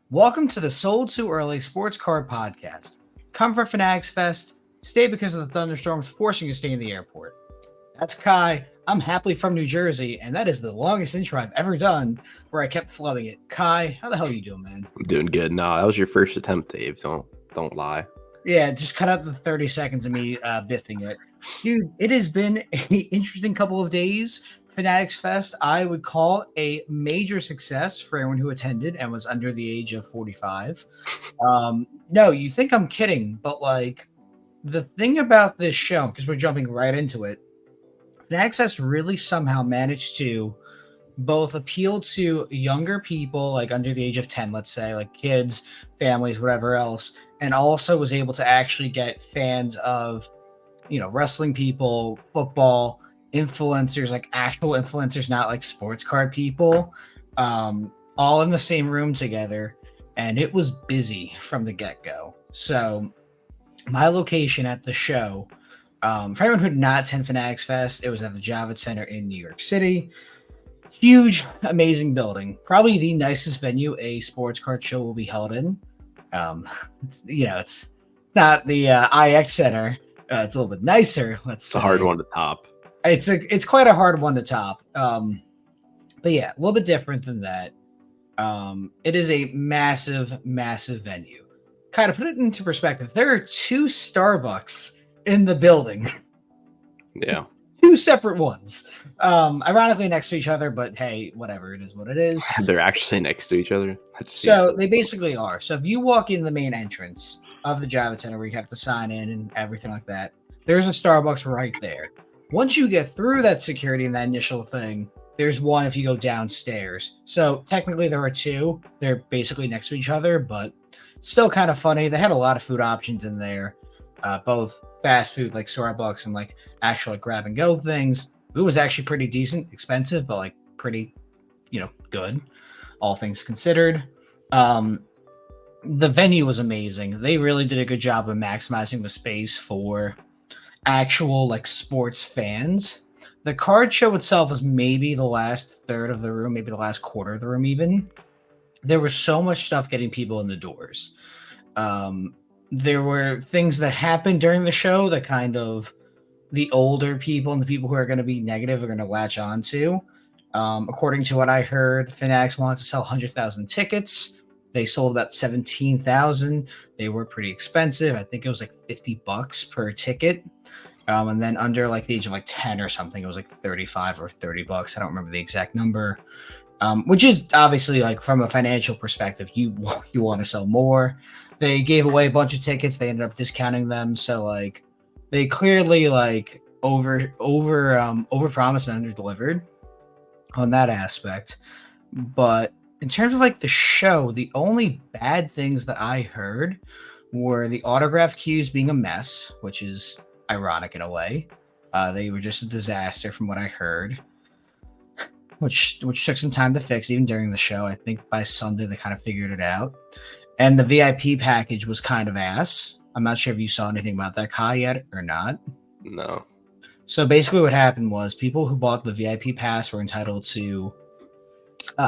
Welcome to the Sold Too Early Sports Card Podcast. Come for Fanatics Fest, stay because of the thunderstorms forcing you to stay in the airport. That's Kai. I'm happily from New Jersey, and that is the longest intro I've ever done where I kept flubbing it. Kai, how the hell are you doing, man? I'm doing good. No, that was your first attempt, Dave. Don't lie. Yeah, just cut out the 30 seconds of me biffing it. Dude, it has been an interesting couple of days. Fanatics Fest, I would call a major success for everyone who attended and was under the age of 45. No, you think I'm kidding, but like the thing about this show, because we're jumping right into it, Fanatics Fest really somehow managed to both appeal to younger people, like under the age of 10, let's say, like kids, families, whatever else, and also was able to actually get fans of, wrestling people, football, influencers, like actual influencers, not like sports card people, all in the same room together. And it was busy from the get-go. So my location at the show, for anyone who did not attend Fanatics Fest, it was at the Javits Center in New York City. Huge, amazing building. Probably the nicest venue a sports card show will be held in. It's not the IX Center. It's a little bit nicer. It's a hard one to top. It's quite a hard one to top. But yeah, a little bit different than that. It is a massive, massive venue. Kind of put it into perspective. There are 2 Starbucks in the building. Yeah. 2 separate ones. Ironically next to each other, but hey, whatever, it is what it is. They're actually next to each other. So they basically are. So if you walk in the main entrance of the Javits Center where you have to sign in and everything like that, there's a Starbucks right there. Once you get through that security and that initial thing, there's one if you go downstairs. So technically there are 2. They're basically next to each other, but still kind of funny. They had a lot of food options in there, both fast food like Starbucks and like actual like grab and go things. It was actually pretty decent, expensive, but like pretty, good, all things considered. The venue was amazing. They really did a good job of maximizing the space for actual like sports fans. The card show itself was maybe the last third of the room, maybe the last quarter of the room even. There was so much stuff getting people in the doors. There were things that happened during the show that kind of the older people and the people who are going to be negative are going to latch on to. According to what I heard, Fanatics wanted to sell 100,000 tickets. They sold about 17,000. They were pretty expensive. I think it was like $50 per ticket. And then under like the age of like 10 or something, it was like 35 or $30. I don't remember the exact number. Which is obviously like from a financial perspective, you want to sell more. They gave away a bunch of tickets. They ended up discounting them. So like they clearly like over promised and under delivered on that aspect. But in terms of like the show, the only bad things that I heard were the autograph queues being a mess, which is ironic in a way. They were just a disaster from what I heard, which took some time to fix even during the show. I think by Sunday they kind of figured it out. And the VIP package was kind of ass. I'm not sure if you saw anything about that, Kai, yet or not. No. So basically what happened was people who bought the VIP pass were entitled to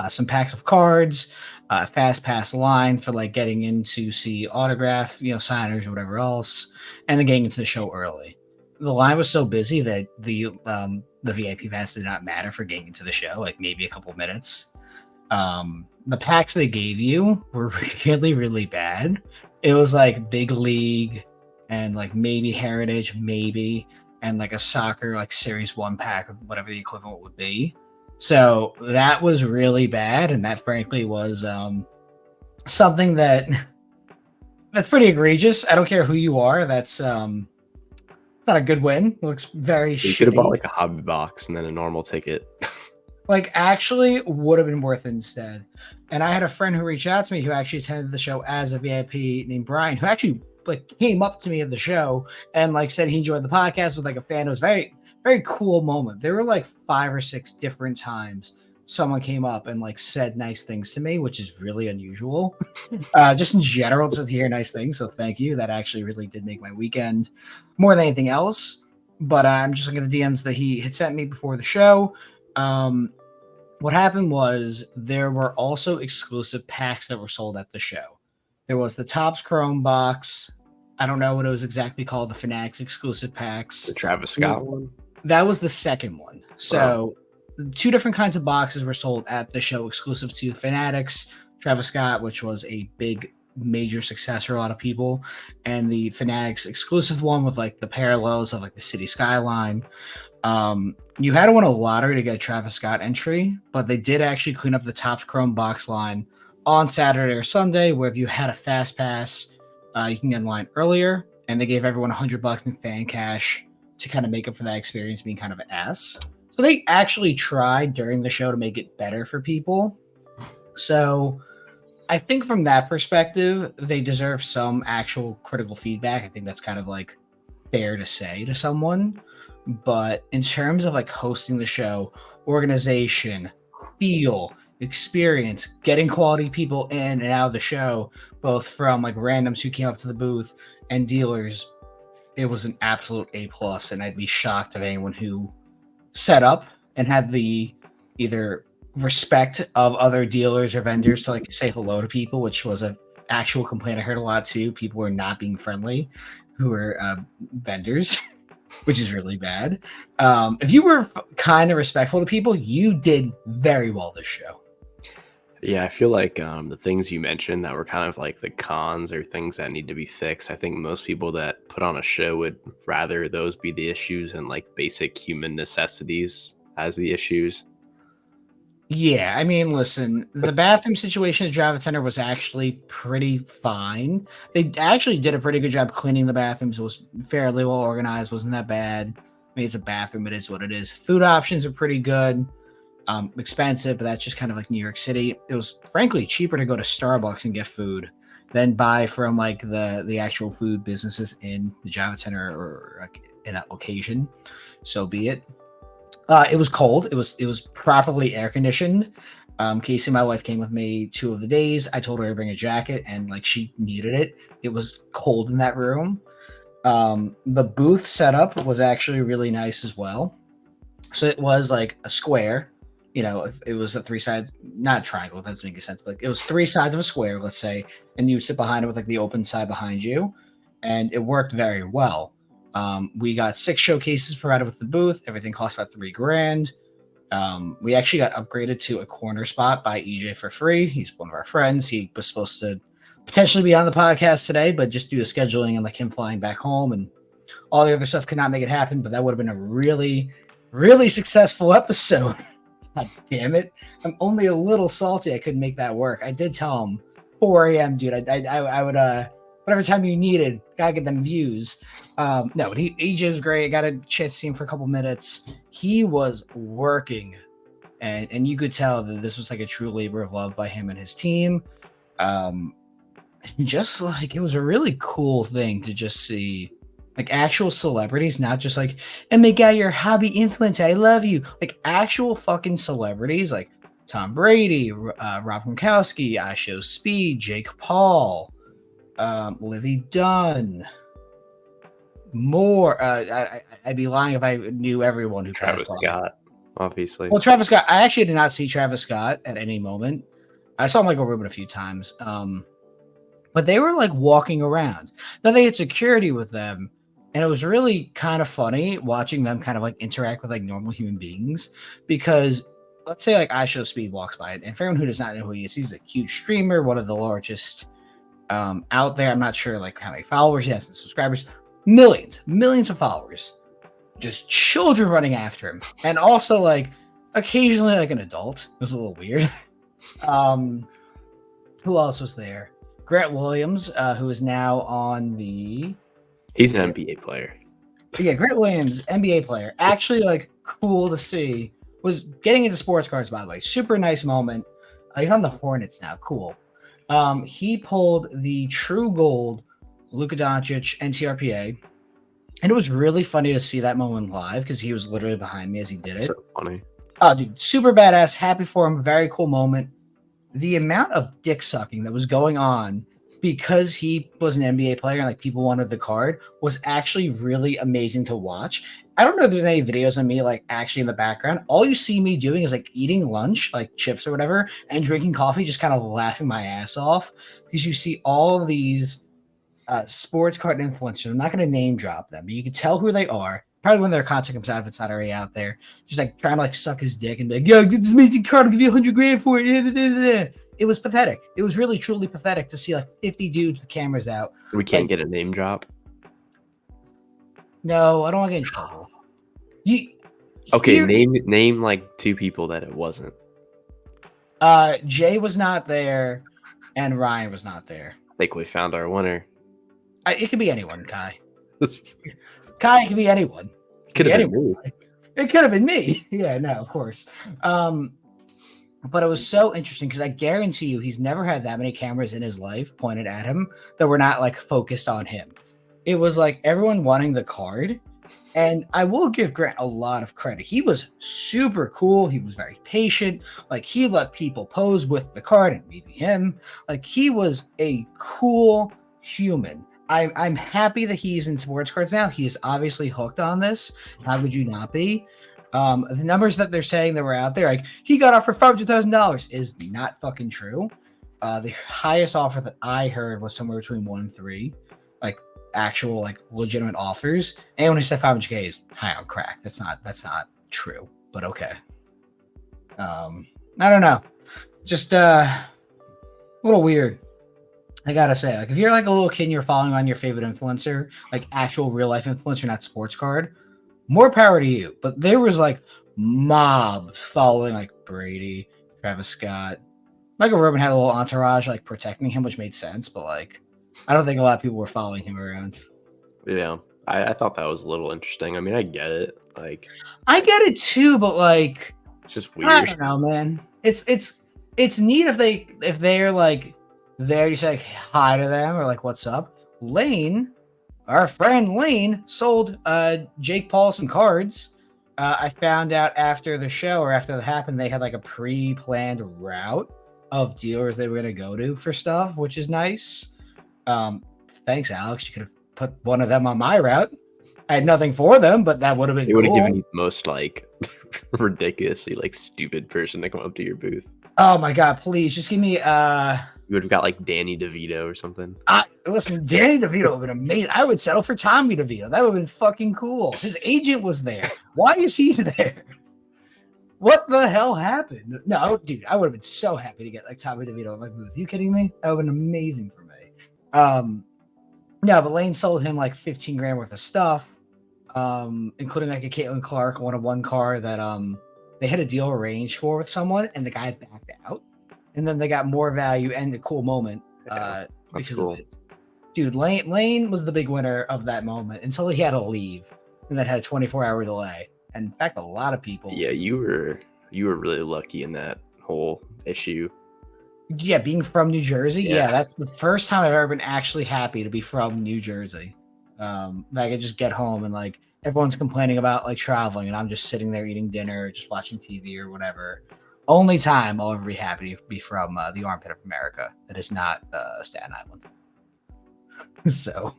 some packs of cards, fast pass line for like getting in to see autograph, signers or whatever else, and then getting into the show early. The line was so busy that the VIP pass did not matter for getting into the show, like maybe a couple minutes. The packs they gave you were really, really bad. It was like Big League and like maybe Heritage, maybe, and like a soccer like Series 1 pack, whatever the equivalent would be. So that was really bad, and that frankly was something that's pretty egregious. I don't care who you are. It's not a good win. It looks very shitty. You should have bought like a hobby box and then a normal ticket. Like actually would have been worth it instead. And I had a friend who reached out to me who actually attended the show as a VIP named Brian, who actually like came up to me at the show and like said he enjoyed the podcast with like a fan. It was very, very cool moment. There were like 5 or 6 different times someone came up and like said nice things to me, which is really unusual. Just in general, just to hear nice things. So thank you. That actually really did make my weekend more than anything else. But I'm just looking at the DMs that he had sent me before the show. what happened was there were also exclusive packs that were sold at the show. There was the Topps Chrome box. I don't know what it was exactly called, the Fanatics exclusive packs. The Travis Scott one? That was the second one. So two different kinds of boxes were sold at the show exclusive to Fanatics. Travis Scott, which was a big major success for a lot of people, and the Fanatics exclusive one with like the parallels of like the city skyline. You had to win a lottery to get a Travis Scott entry, but they did actually clean up the Topps Chrome box line on Saturday or Sunday, where if you had a fast pass, you can get in line earlier, and they gave everyone $100 in fan cash to kind of make up for that experience being kind of an ass. So they actually tried during the show to make it better for people. So I think from that perspective, they deserve some actual critical feedback. I think that's kind of like fair to say to someone. But in terms of like hosting the show, organization, feel, experience, getting quality people in and out of the show, both from like randoms who came up to the booth and dealers, it was an absolute A+, and I'd be shocked if anyone who set up and had the either respect of other dealers or vendors to like say hello to people, which was an actual complaint I heard a lot too. People were not being friendly who were vendors, which is really bad. If you were kind of respectful to people, you did very well this show. Yeah, I feel like the things you mentioned that were kind of like the cons or things that need to be fixed, I think most people that put on a show would rather those be the issues and like basic human necessities as the issues. Yeah, I mean, listen, the bathroom situation at Java Center was actually pretty fine. They actually did a pretty good job cleaning the bathrooms. It was fairly well organized, wasn't that bad. I mean, it's a bathroom, it is what it is. Food options are pretty good. Expensive, but that's just kind of like New York City. It was frankly cheaper to go to Starbucks and get food than buy from like the actual food businesses in the Java Center or like in that location. So be it. It was cold. It was properly air conditioned. Casey, my wife, came with me 2 of the days. I told her to bring a jacket, and like she needed it. It was cold in that room. The booth setup was actually really nice as well. So it was like a square. You know, it was a 3 sides, not triangle. That doesn't make sense. But like, it was 3 sides of a square, let's say, and you sit behind it with like the open side behind you, and it worked very well. We got 6 showcases provided with the booth. Everything cost about $3,000. We actually got upgraded to a corner spot by EJ for free. He's one of our friends. He was supposed to potentially be on the podcast today, but just due to scheduling and like him flying back home and all the other stuff could not make it happen. But that would have been a really, really successful episode. God damn it. I'm only a little salty I couldn't make that work. I did tell him 4 a.m., dude. I would whatever time you needed, gotta get them views. No, but EJ was great. I got a chance to see him for a couple minutes. He was working, and you could tell that this was like a true labor of love by him and his team. Just like it was a really cool thing to just see like actual celebrities, not just like, and make out your hobby influencer, I love you. Like actual fucking celebrities like Tom Brady, Rob Gronkowski, Isho Speed, Jake Paul, Livy Dunn. More. I'd be lying if I knew everyone who Travis passed Scott, obviously. Well, Travis Scott, I actually did not see Travis Scott at any moment. I saw him like over a few times. But they were like walking around. Now they had security with them, and it was really kind of funny watching them kind of like interact with like normal human beings. Because let's say like Isho Speed walks by, and for anyone who does not know who he is, he's a huge streamer, one of the largest out there. I'm not sure like how many followers he has and subscribers. Millions of followers, just children running after him, and also like occasionally like an adult. It was a little weird. Who else was there? Grant Williams, who is now on the. He's an NBA player. Yeah, Grant Williams, NBA player. Actually, like cool to see. Was getting into sports cards, by the way. Super nice moment. He's on the Hornets now. Cool. He pulled the True Gold Luka Doncic NTRPA, and it was really funny to see that moment live because he was literally behind me as he did it. So funny. Oh, dude, super badass. Happy for him. Very cool moment. The amount of dick sucking that was going on because he was an NBA player and like people wanted the card, was actually really amazing to watch. I don't know if there's any videos of me like actually in the background. All you see me doing is like eating lunch, like chips or whatever, and drinking coffee, just kind of laughing my ass off because you see all of these sports card influencers. I'm not going to name drop them, but you can tell who they are. Probably when their content comes out, if it's not already out there, just like trying to like suck his dick and be like, "Yo, get this amazing card. I'll give you $100,000 for it." It was pathetic. It was really truly pathetic to see like 50 dudes with cameras out. We can't get a name drop. No, I don't want to get in trouble. Okay, name like 2 people that it wasn't. Jay was not there, and Ryan was not there. I think we found our winner. It could be anyone, Kai. Kai, it could be anyone. Could have been me. It could have been me. Yeah, no, of course. But it was so interesting because I guarantee you he's never had that many cameras in his life pointed at him that were not like focused on him. It was like everyone wanting the card. And I will give Grant a lot of credit. He was super cool. He was very patient. Like he let people pose with the card and maybe him. Like he was a cool human. I'm happy that he's in sports cards now. He is obviously hooked on this. How could you not be? The numbers that they're saying that were out there, like he got offered $500,000, is not fucking true. The highest offer that I heard was somewhere between 1 and 3, like actual like legitimate offers. Anyone who said 500K is high on crack. That's not true. But okay. I don't know. Just a little weird. I gotta say, like, if you're like a little kid and you're following on your favorite influencer, like actual real life influencer, not sports card, more power to you. But there was like mobs following like Brady, Travis Scott. Michael Rubin had a little entourage like protecting him, which made sense. But like, I don't think a lot of people were following him around. Yeah, I thought that was a little interesting. I mean, I get it. Like, I get it too, but like, it's just weird. I don't know, man. It's neat if they're like there, you say like, hi to them or like what's up. Lane, our friend Lane, sold Jake Paul some cards. I found out after the show or after that happened, they had like a pre-planned route of dealers they were gonna go to for stuff, which is nice. Thanks, Alex. You could have put one of them on my route. I had nothing for them, but that would have been cool. It would have given you the most like ridiculously like stupid person to come up to your booth. Oh my god, please just give me You would have got like Danny DeVito or something. Listen, Danny DeVito would have been amazing. I would settle for Tommy DeVito. That would have been fucking cool. His agent was there. Why is he there? What the hell happened? No, dude, I would have been so happy to get like Tommy DeVito at my booth. Are you kidding me? That would have been amazing for me. No, but Lane sold him like 15 grand worth of stuff, including like a Caitlin Clark one car that they had a deal arranged for with someone, and the guy backed out, and then they got more value and a cool moment because cool. of it. Dude, Lane was the big winner of that moment until he had to leave, and then had a 24-hour delay. And in fact, a lot of people. Yeah, you were really lucky in that whole issue. Yeah, being from New Jersey. Yeah, that's the first time I've ever been actually happy to be from New Jersey. That I could just get home and like everyone's complaining about like traveling, and I'm just sitting there eating dinner, just watching TV or whatever. Only time I'll ever be happy to be from the armpit of America. That is not Staten Island. So,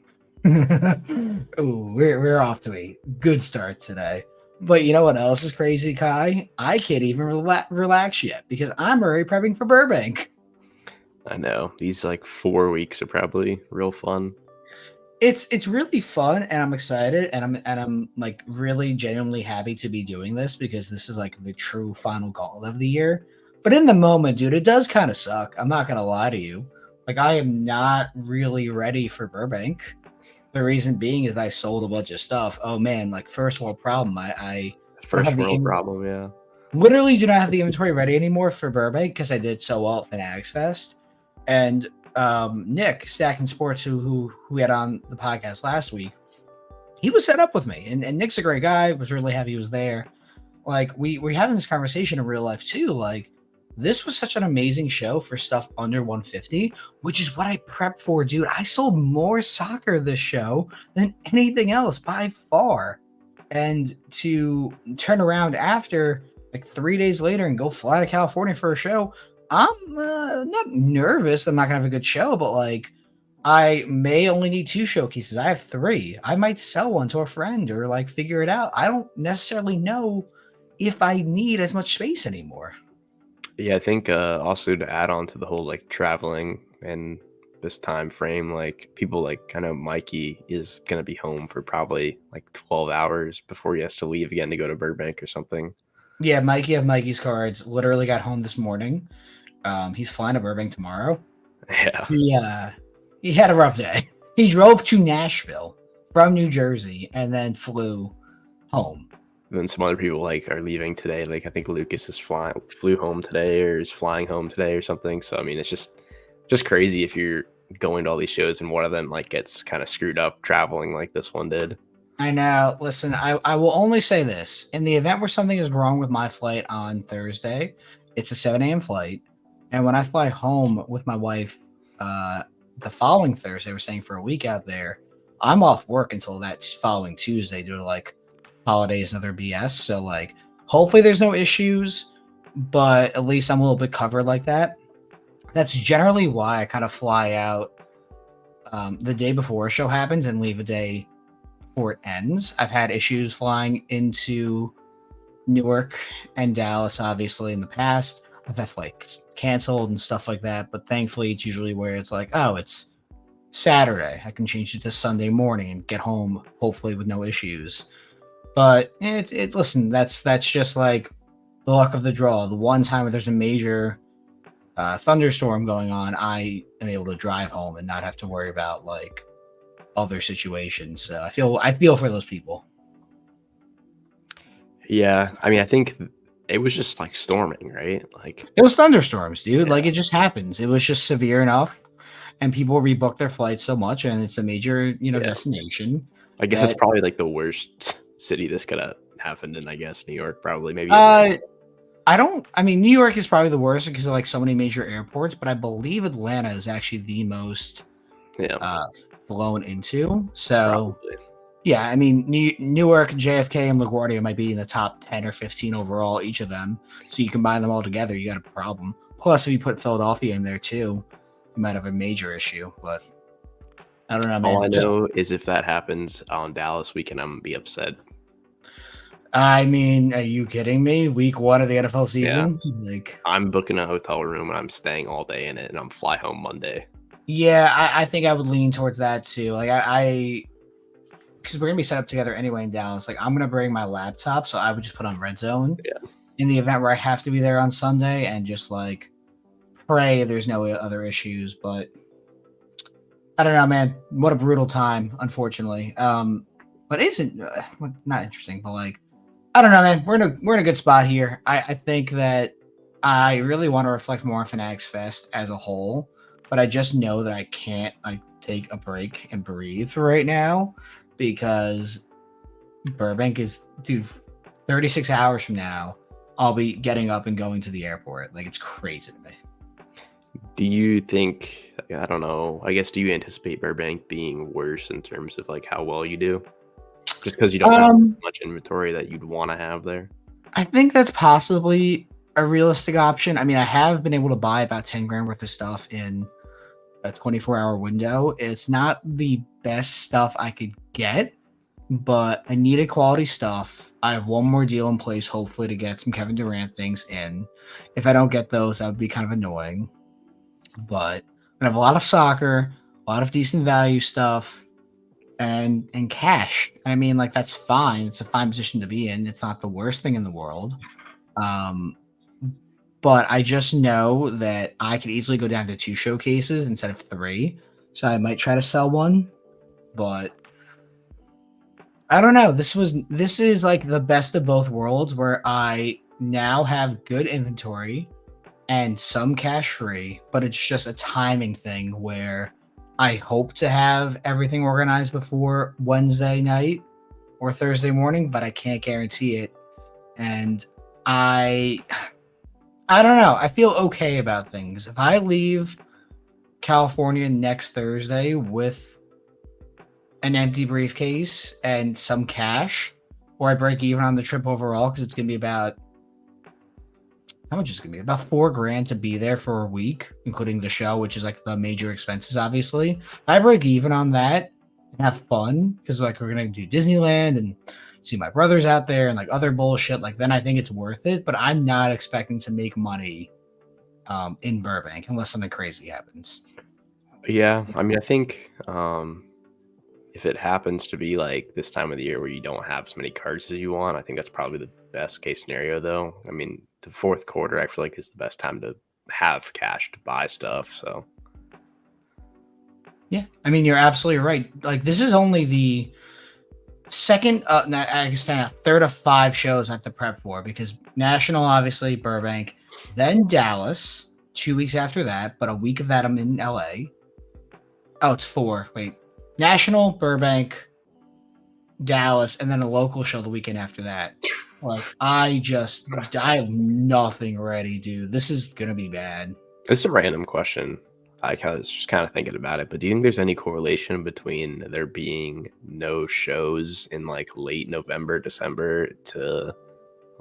ooh, we're off to a good start today. But you know what else is crazy, Kai? I can't even relax yet because I'm already prepping for Burbank. I know. These like 4 weeks are probably real fun. It's really fun, and I'm excited, and I'm like really genuinely happy to be doing this because this is like the true final gauntlet of the year. But in the moment, dude, it does kind of suck. I'm not gonna lie to you. Like I am not really ready for Burbank. The reason being is I sold a bunch of stuff. Oh man, like first world problem. I First world problem, yeah. Literally do not have the inventory ready anymore for Burbank because I did so well at Fanatics Fest. And Nick Stacking Sports, who we had on the podcast last week, he was set up with me, and Nick's a great guy. Was really happy he was there. Like we're having this conversation in real life too. Like this was such an amazing show for stuff under 150, which is what I prepped for, dude. I sold more soccer this show than anything else by far, and to turn around after like 3 days later and go fly to California for a show. I'm not nervous. I'm not gonna have a good show, but like I may only need 2 showcases. I have 3. I might sell one to a friend or like figure it out. I don't necessarily know if I need as much space anymore. Yeah, I think also to add on to the whole like traveling and this time frame, like people like I know Mikey is gonna be home for probably like 12 hours before he has to leave again to go to Burbank or something. Yeah, Mikey of Mikey's Cards literally got home this morning. He's flying to Burbank tomorrow. Yeah. He had a rough day. He drove to Nashville from New Jersey and then flew home. Then some other people like are leaving today. Like I think Lucas is flew home today or is flying home today or something. So I mean, it's just crazy if you're going to all these shows and one of them like gets kind of screwed up traveling like this one did. I know. Listen, I will only say this. In the event where something is wrong with my flight on Thursday, it's a 7 a.m. flight. And when I fly home with my wife the following Thursday, we're staying for a week out there, I'm off work until that following Tuesday due to like holidays and other BS. So, like, hopefully there's no issues, but at least I'm a little bit covered like that. That's generally why I kind of fly out the day before a show happens and leave a day before it ends. I've had issues flying into Newark and Dallas, obviously, in the past. I've had flights canceled and stuff like that, but thankfully, it's usually where it's like, oh, it's Saturday. I can change it to Sunday morning and get home, hopefully, with no issues. But listen, that's just like the luck of the draw. The one time where there's a major thunderstorm going on, I am able to drive home and not have to worry about like other situations. So I feel for those people. Yeah, I mean, I think it was just like storming, right? Like, It was thunderstorms, dude. yeah, Like it just happens. It was just severe enough, and people rebook their flights so much, and it's a major, yeah. destination. I guess it's That probably like the worst city this could have happened in. I guess New York, probably maybe Atlanta. uh, I don't. I mean, New York is probably the worst because of like so many major airports, but I believe Atlanta is actually the most Yeah, uh flown into. So probably. yeah, I mean, Newark, JFK, and LaGuardia might be in the top 10 or 15 overall, each of them. So you combine them all together, you got a problem. Plus, if you put Philadelphia in there too, you might have a major issue. But I don't know, All man. I Just, know is if that happens on Dallas weekend, I'm gonna be upset. I mean, are you kidding me? Week 1 of the NFL Yeah, season? Like, I'm booking a hotel room and I'm staying all day in it, and I'm fly home Monday. yeah, I think I would lean towards that too. Like, because we're gonna be set up together anyway in Dallas. Like, I'm gonna bring my laptop, so I would just put on Red Zone Yeah, in the event where I have to be there on Sunday and just like pray there's no other issues. But I don't know, man. What a brutal time, unfortunately. But isn't not interesting, but like I don't know, man. We're in a good spot here. I think that I really want to reflect more on Fanatics Fest as a whole, but I just know that I can't like take a break and breathe right now because Burbank is, dude, 36 hours from now, I'll be getting up and going to the airport. Like, it's crazy to me. do you think? I don't know. I guess do you anticipate Burbank being worse in terms of like how well you do, just because you don't have Um, much inventory that you'd want to have there? I think that's possibly a realistic option. I mean, I have been able to buy about 10 grand worth of stuff in a 24-hour window. It's not the best stuff I could get, but I needed quality stuff. I have one more deal in place, hopefully, to get some Kevin Durant things in. If I don't get those, that would be kind of annoying. But I have a lot of soccer, a lot of decent value stuff, and cash. I mean, like that's fine. It's a fine position to be in. It's not the worst thing in the world. Um, but I just know that I could easily go down to 2 showcases instead of 3. So I might try to sell one, but I don't know. This is like the best of both worlds where I now have good inventory and some cash free, but it's just a timing thing where I hope to have everything organized before Wednesday night or Thursday morning, but I can't guarantee it. And I I don't know. I feel okay about things. If I leave California next Thursday with an empty briefcase and some cash, or I break even on the trip overall because it's going to be about how much is it gonna be? About $4,000 to be there for a week, including the show, which is like the major expenses. Obviously, if I break even on that and have fun because like we're gonna do Disneyland and see my brothers out there and like other bullshit. Like then I think it's worth it. But I'm not expecting to make money in Burbank unless something crazy happens. Yeah, I mean, I think if it happens to be like this time of the year where you don't have as many cards as you want, I think that's probably the best case scenario, though. I mean, the fourth quarter, I feel like is the best time to have cash to buy stuff. So Yeah, I mean you're absolutely right. Like this is only the second, I guess a third of 5 shows I have to prep for because National, obviously Burbank, then Dallas. 2 weeks after that, but a week of that I'm in LA. Oh, it's 4. Wait, National, Burbank, Dallas, and then a local show the weekend after that. Like I have nothing ready, dude. This is gonna be bad. it's a random question. I was just kind of thinking about it, but do you think there's any correlation between there being no shows in like late November, December to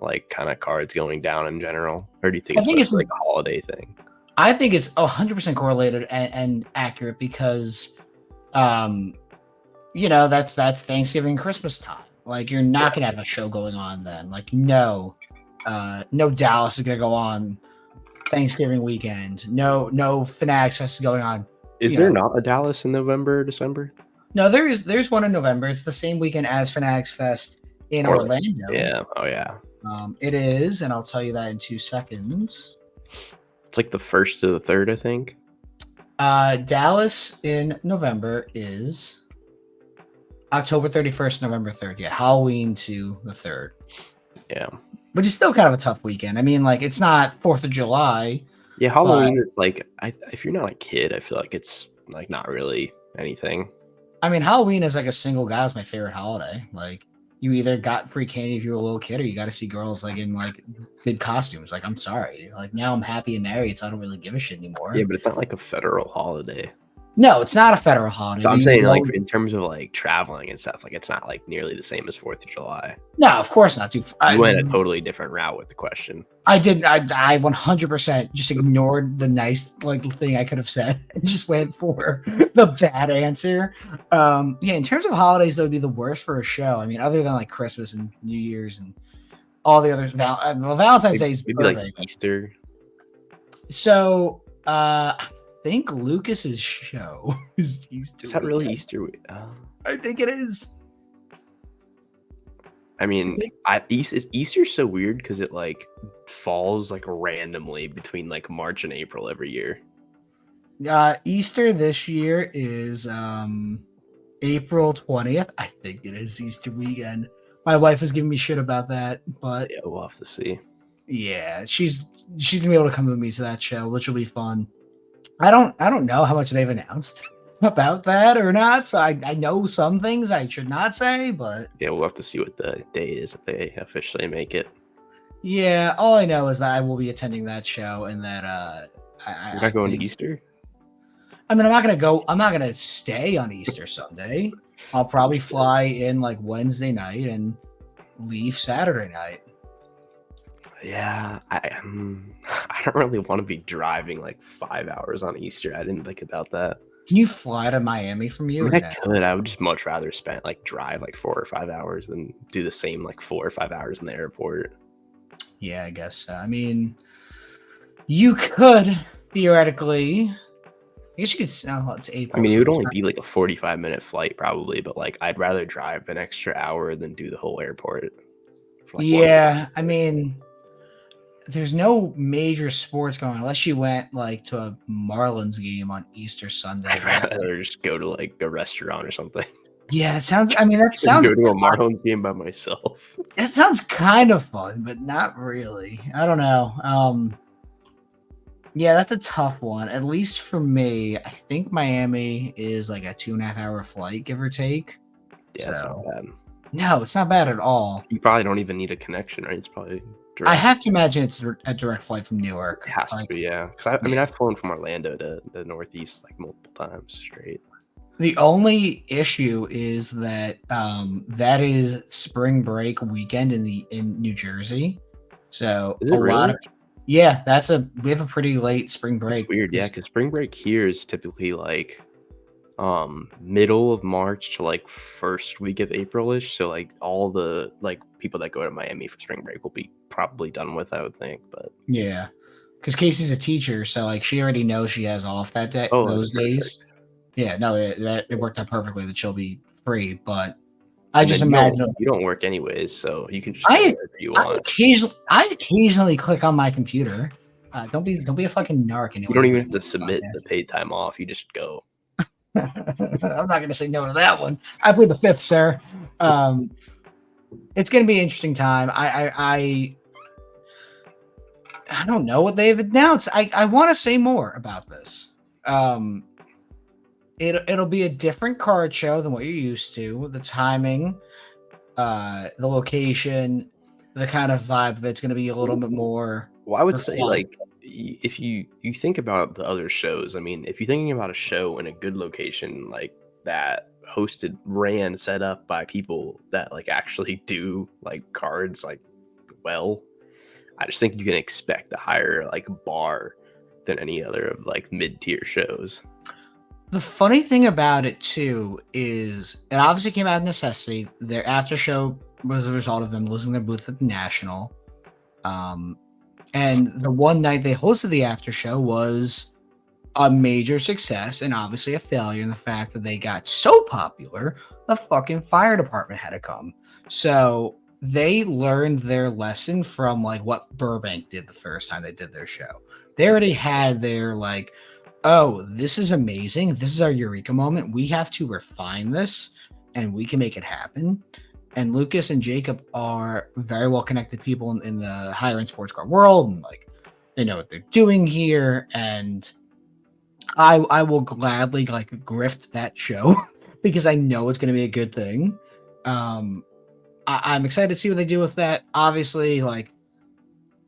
like kind of cards going down in general? Or do you think I it's think just it's like a holiday thing? I think it's 100% correlated and accurate because, that's Thanksgiving and Christmas time. Like you're not gonna have a show going on then. Like no Dallas is gonna go on Thanksgiving weekend. No Fanatics Fest is going on. Is there not a Dallas in November, December? No, there's one in November. It's the same weekend as Fanatics Fest in Orlando. Yeah. Oh, yeah. It is, and I'll tell you that in 2 seconds. It's like the 1st to the 3rd, I think. Dallas in November is October 31st, November 3rd. Yeah, Halloween to the 3rd. Yeah. Which is still kind of a tough weekend. I mean, like, it's not 4th of July. Yeah, Halloween is like, if you're not a kid, I feel like it's like not really anything. I mean, Halloween is like a single guy is my favorite holiday. Like, you either got free candy if you were a little kid or you got to see girls like in like good costumes. Like, I'm sorry. Like, now I'm happy and married, so I don't really give a shit anymore. Yeah, but it's not like a federal holiday. No, it's not a federal holiday. So I'm saying, like, in terms of like traveling and stuff, like it's not like nearly the same as 4th of July. No, of course not. Dude, You went a totally different route with the question. I 100% just ignored the nice like thing I could have said and just went for the bad answer. Yeah, in terms of holidays, that would be the worst for a show. I mean, other than like Christmas and New Year's and all the others. Valentine's Day is maybe like Easter. So, I think Lucas's show is Easter. Is that really Easter? I think it is. I mean, Easter's so weird because it like falls like randomly between like March and April every year. Easter this year is April 20th. I think it is Easter weekend. My wife was giving me shit about that, but yeah, we'll have to see. Yeah, she's gonna be able to come with me to that show, which will be fun. I don't know how much they've announced about that or not, so I know some things I should not say, but yeah, we'll have to see what the date is if they officially make it. Yeah, all I know is that I will be attending that show and that You're not going to Easter? I mean, I'm not gonna stay on Easter Sunday. I'll probably fly in like Wednesday night and leave Saturday night. Yeah, I don't really want to be driving like 5 hours on Easter. I didn't think about that. Can you fly to Miami from you? I mean, I could. I would just much rather drive like 4 or 5 hours than do the same like 4 or 5 hours in the airport. Yeah, I guess so. I mean, you could theoretically. I guess you could. Oh, it's April. I mean, it would only be like a 45-minute flight probably, but like I'd rather drive an extra hour than do the whole airport. Yeah, I mean, there's no major sports going on unless you went like to a Marlins game on Easter Sunday. I'd rather just go to like a restaurant or something. Yeah, that sounds. I mean, that sounds. Go to a Marlins game by myself. That sounds kind of fun, but not really. I don't know. Yeah, that's a tough one. At least for me, I think Miami is like a 2.5-hour flight, give or take. Yeah, it's not bad. No, it's not bad at all. You probably don't even need a connection, right? It's probably direct. I have to imagine it's a direct flight from Newark. It has to be, yeah. Because I mean, I've flown from Orlando to the Northeast like multiple times straight. The only issue is that that is spring break weekend in New Jersey. So is it really? Yeah, we have a pretty late spring That's break. weird, yeah, because spring break here is typically like middle of March to like first week of April-ish. So like all the like people that go to Miami for spring break will be probably done with, I would think. But Yeah, because Casey's a teacher, so like she already knows she has off that day, oh, that's those perfect. days. Yeah, no, it worked out perfectly that she'll be free. But I And just then imagine you don't work anyways, so you can just go I wherever you want. I occasionally click on my computer. Don't be a fucking narc. You Anyone don't who even have listens to to this submit the podcast. paid time off. You just go. I'm not gonna say no to that one. I plead the fifth, sir. Um, it's gonna be an interesting time. I don't know what they've announced. I want to say more about this. Um, it'll be a different card show than what you're used to. The timing, the location, the kind of vibe of it's going to be a little bit more Well, I would say refined. like if you think about the other shows, I mean, if you're thinking about a show in a good location like that, set up by people that like actually do like cards like well, I just think you can expect a higher like bar than any other of like mid-tier shows. The funny thing about it too is it obviously came out of necessity. Their after show was a result of them losing their booth at the National. Um, and the one night they hosted the after show was a major success and obviously a failure in the fact that they got so popular, the fucking fire department had to come. So they learned their lesson from like what Burbank did the first time they did their show. They already had their like, oh, this is amazing. This is our eureka moment. We have to refine this and we can make it happen. And Lucas and Jacob are very well connected people in the higher end sports car world, and like they know what they're doing here. And I will gladly like grift that show because I know it's going to be a good thing. Um, I'm excited to see what they do with that. Obviously, like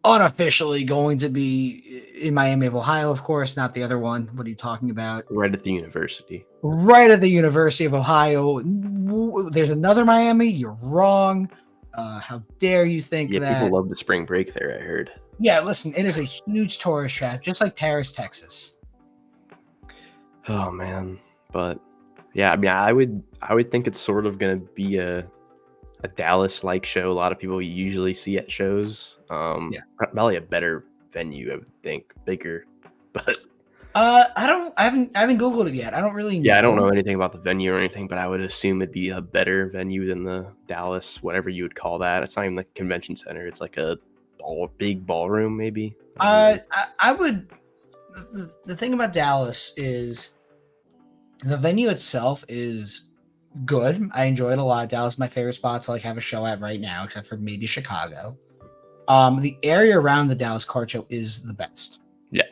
unofficially going to be in Miami of Ohio, of course, not the other one. What are you talking about? Right at the university. Right at the University of Ohio. There's another Miami. You're wrong. How dare you think Yeah, people that? love the spring break there, I heard. Yeah, listen, it is a huge tourist trap, just like Paris, Texas. Oh man. But yeah, I mean I would think it's sort of gonna be a Dallas like show. A lot of people usually see at shows. Yeah. Probably a better venue, I would think, bigger. But I haven't Googled it yet. I don't really yeah, I don't know. know anything about the venue or anything, but I would assume it'd be a better venue than the Dallas, whatever you would call that. It's not even like a convention center. It's like a big ballroom, maybe. I don't know. I would. The thing about Dallas is the venue itself is good. I enjoy it a lot. Dallas is my favorite spot to like have a show at right now, except for maybe Chicago. The area around the Dallas Card Show is the best. Yeah.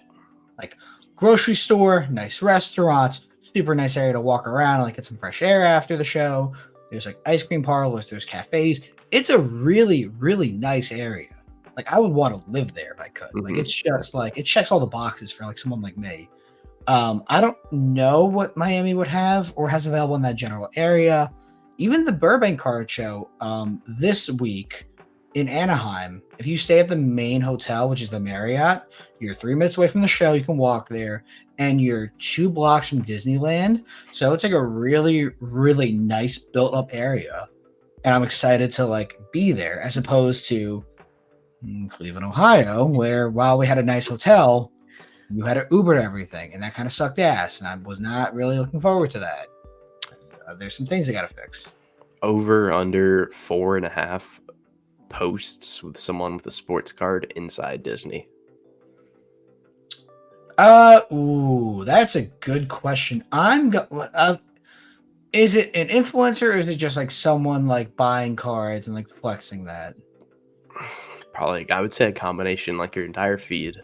Like grocery store, nice restaurants, super nice area to walk around, like get some fresh air after the show. There's like ice cream parlors, there's cafes. It's a really, really nice area. Like I would want to live there if I could. Like Mhm. it's just like it checks all the boxes for like someone like me. I don't know what Miami would have or has available in that general area. Even the Burbank Card Show this week in Anaheim, if you stay at the main hotel, which is the Marriott, you're 3 minutes away from the show. You can walk there, and you're 2 blocks from Disneyland. So it's like a really, really nice built up area. And I'm excited to like be there as opposed to Cleveland, Ohio, where while we had a nice hotel, you had to Uber to everything, and that kind of sucked ass. And I was not really looking forward to that. There's some things I got to fix. Over under 4.5 posts with someone with a sports card inside Disney. Ooh, that's a good question. Is it an influencer or is it just like someone like buying cards and like flexing that? Probably, I would say a combination, like your entire feed.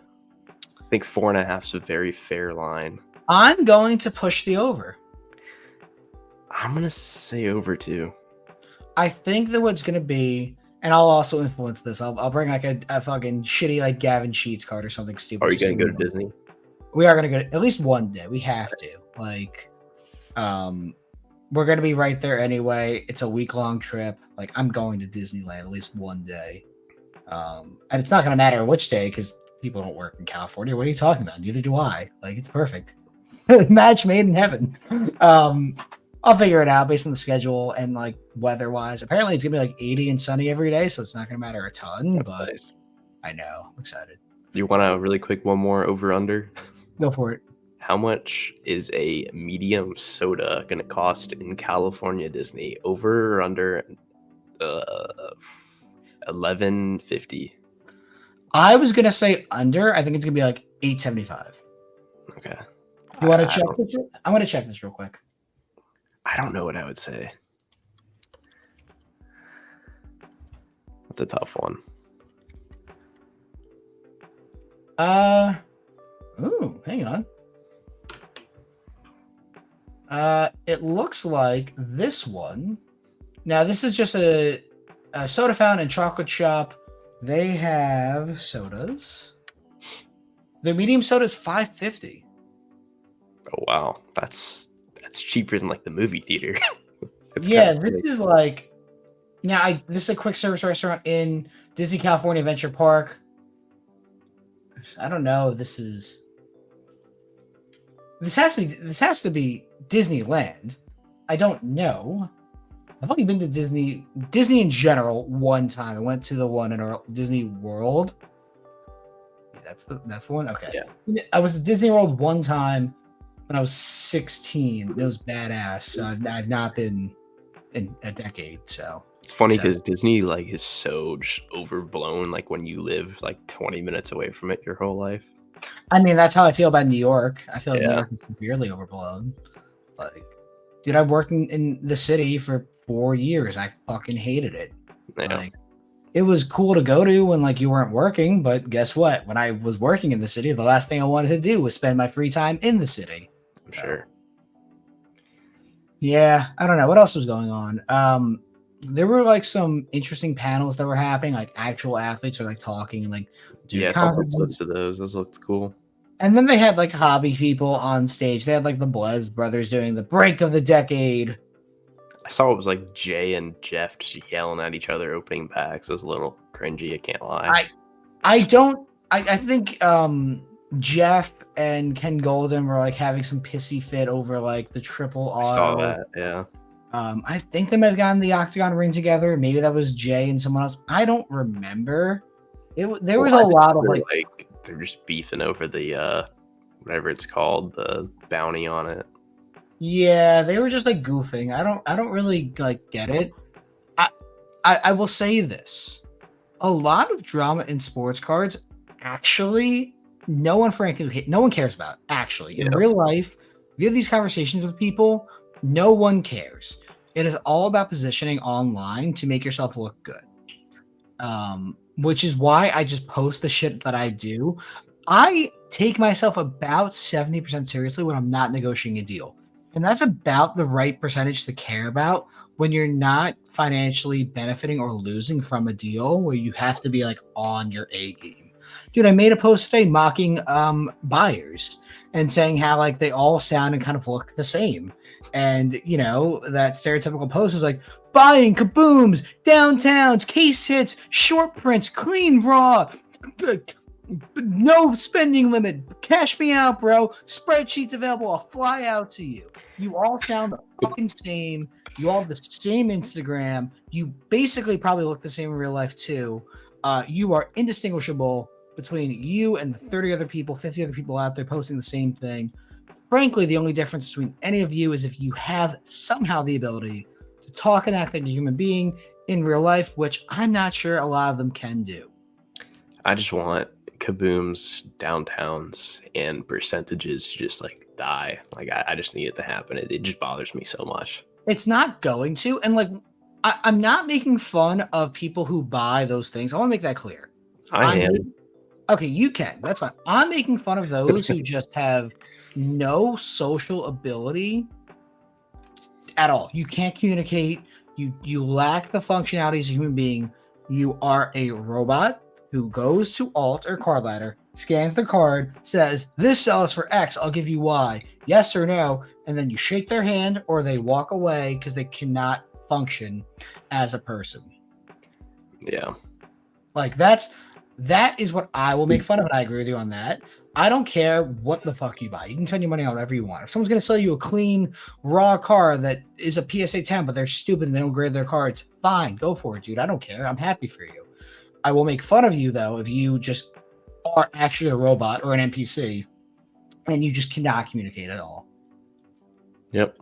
I think 4.5 is a very fair line. I'm going to push the over. I'm gonna say over 2. I think that what's going to be, and I'll also influence this. I'll bring like a fucking shitty like Gavin Sheets card or something stupid. Are you just gonna go to Disney? We are going to go at least one day. We have to. Like, we're going to be right there anyway. It's a week-long trip. Like, I'm going to Disneyland at least one day. And it's not going to matter which day because people don't work in California. What are you talking about? Neither do I. Like, it's perfect. Match made in heaven. I'll figure it out based on the schedule and like weather wise. Apparently, it's gonna be like 80 and sunny every day, so it's not gonna matter a ton. That's but nice. I know, I'm excited. You want to really quick one more over under? Go for it. How much is a medium soda gonna cost in California Disney? Over or under $11.50? I was gonna say under. I think it's gonna be like $8.75. Okay. You want to check this? I'm gonna check this real quick. I don't know what I would say. That's a tough one. Ooh, hang on. It looks like this one. Now, this is just a soda fountain and chocolate shop. They have sodas. Their medium soda is $5.50. Oh wow, that's cheaper than like the movie theater. Yeah, this is like this is a quick service restaurant in Disney California Adventure Park. I don't know if this has to be Disneyland. I don't know. I've only been to Disney in general one time. I went to the one in Disney World. That's the one. Okay. Yeah. I was at Disney World one time when I was 16. It was badass. So I've not been in a decade. So it's funny because Disney like is so just overblown. Like when you live like 20 minutes away from it your whole life. I mean, that's how I feel about New York. I feel like Yeah. New York is severely overblown. Like, dude, I worked in the city for 4 years. I fucking hated it. Yeah. Like, it was cool to go to when like you weren't working, but guess what? When I was working in the city, the last thing I wanted to do was spend my free time in the city. I'm sure. Yeah, I don't know what else was going on. There were like some interesting panels that were happening, like actual athletes are like talking and like Yeah, I saw some clips of those. Those looked cool. And then they had like hobby people on stage. They had like the Blez brothers doing the break of the decade. I saw it was like Jay and Jeff just yelling at each other opening packs. It was a little cringy, I can't lie. I think Jeff and Ken Golden were like having some pissy fit over like the triple R. I saw that, yeah. I think they might have gotten the Octagon ring together. Maybe that was Jay and someone else. I don't remember. There was a lot of like they're just beefing over the whatever it's called, the bounty on it. Yeah, they were just like goofing. I don't really like get it. I will say this. A lot of drama in sports cards actually no one cares about. Actually, in real life, we have these conversations with people, no one cares. It is all about positioning online to make yourself look good. Which is why I just post the shit that I do. I take myself about 70% seriously when I'm not negotiating a deal. And that's about the right percentage to care about when you're not financially benefiting or losing from a deal where you have to be like on your A game. Dude, I made a post today mocking buyers and saying how like they all sound and kind of look the same. And, you know, that stereotypical post is like, buying kabooms, downtowns, case hits, short prints, clean raw, no spending limit, cash me out, bro. Spreadsheets available, I'll fly out to you. You all sound the fucking same. You all have the same Instagram. You basically probably look the same in real life too. You are indistinguishable between you and the 30 other people, 50 other people out there posting the same thing. Frankly, the only difference between any of you is if you have somehow the ability to talk and act like a human being in real life, which I'm not sure a lot of them can do. I just want kabooms, downtowns, and percentages to just like die. Like I just need it to happen. It just bothers me so much. It's not going to. And like, I'm not making fun of people who buy those things. I want to make that clear. I am. Okay, you can. That's fine. I'm making fun of those who just have no social ability at all. You can't communicate. You lack the functionality as a human being. You are a robot who goes to Alt or Card Ladder, scans the card, says, this sells for X, I'll give you Y. Yes or no. And then you shake their hand or they walk away because they cannot function as a person. Yeah. Like that's That is what I will make fun of, and I agree with you on that. I don't care what the fuck you buy. You can spend your money on whatever you want. If someone's going to sell you a clean, raw car that is a PSA 10, but they're stupid and they don't grade their cards, fine, go for it, dude. I don't care. I'm happy for you. I will make fun of you, though, if you just are actually a robot or an NPC and you just cannot communicate at all. Yep,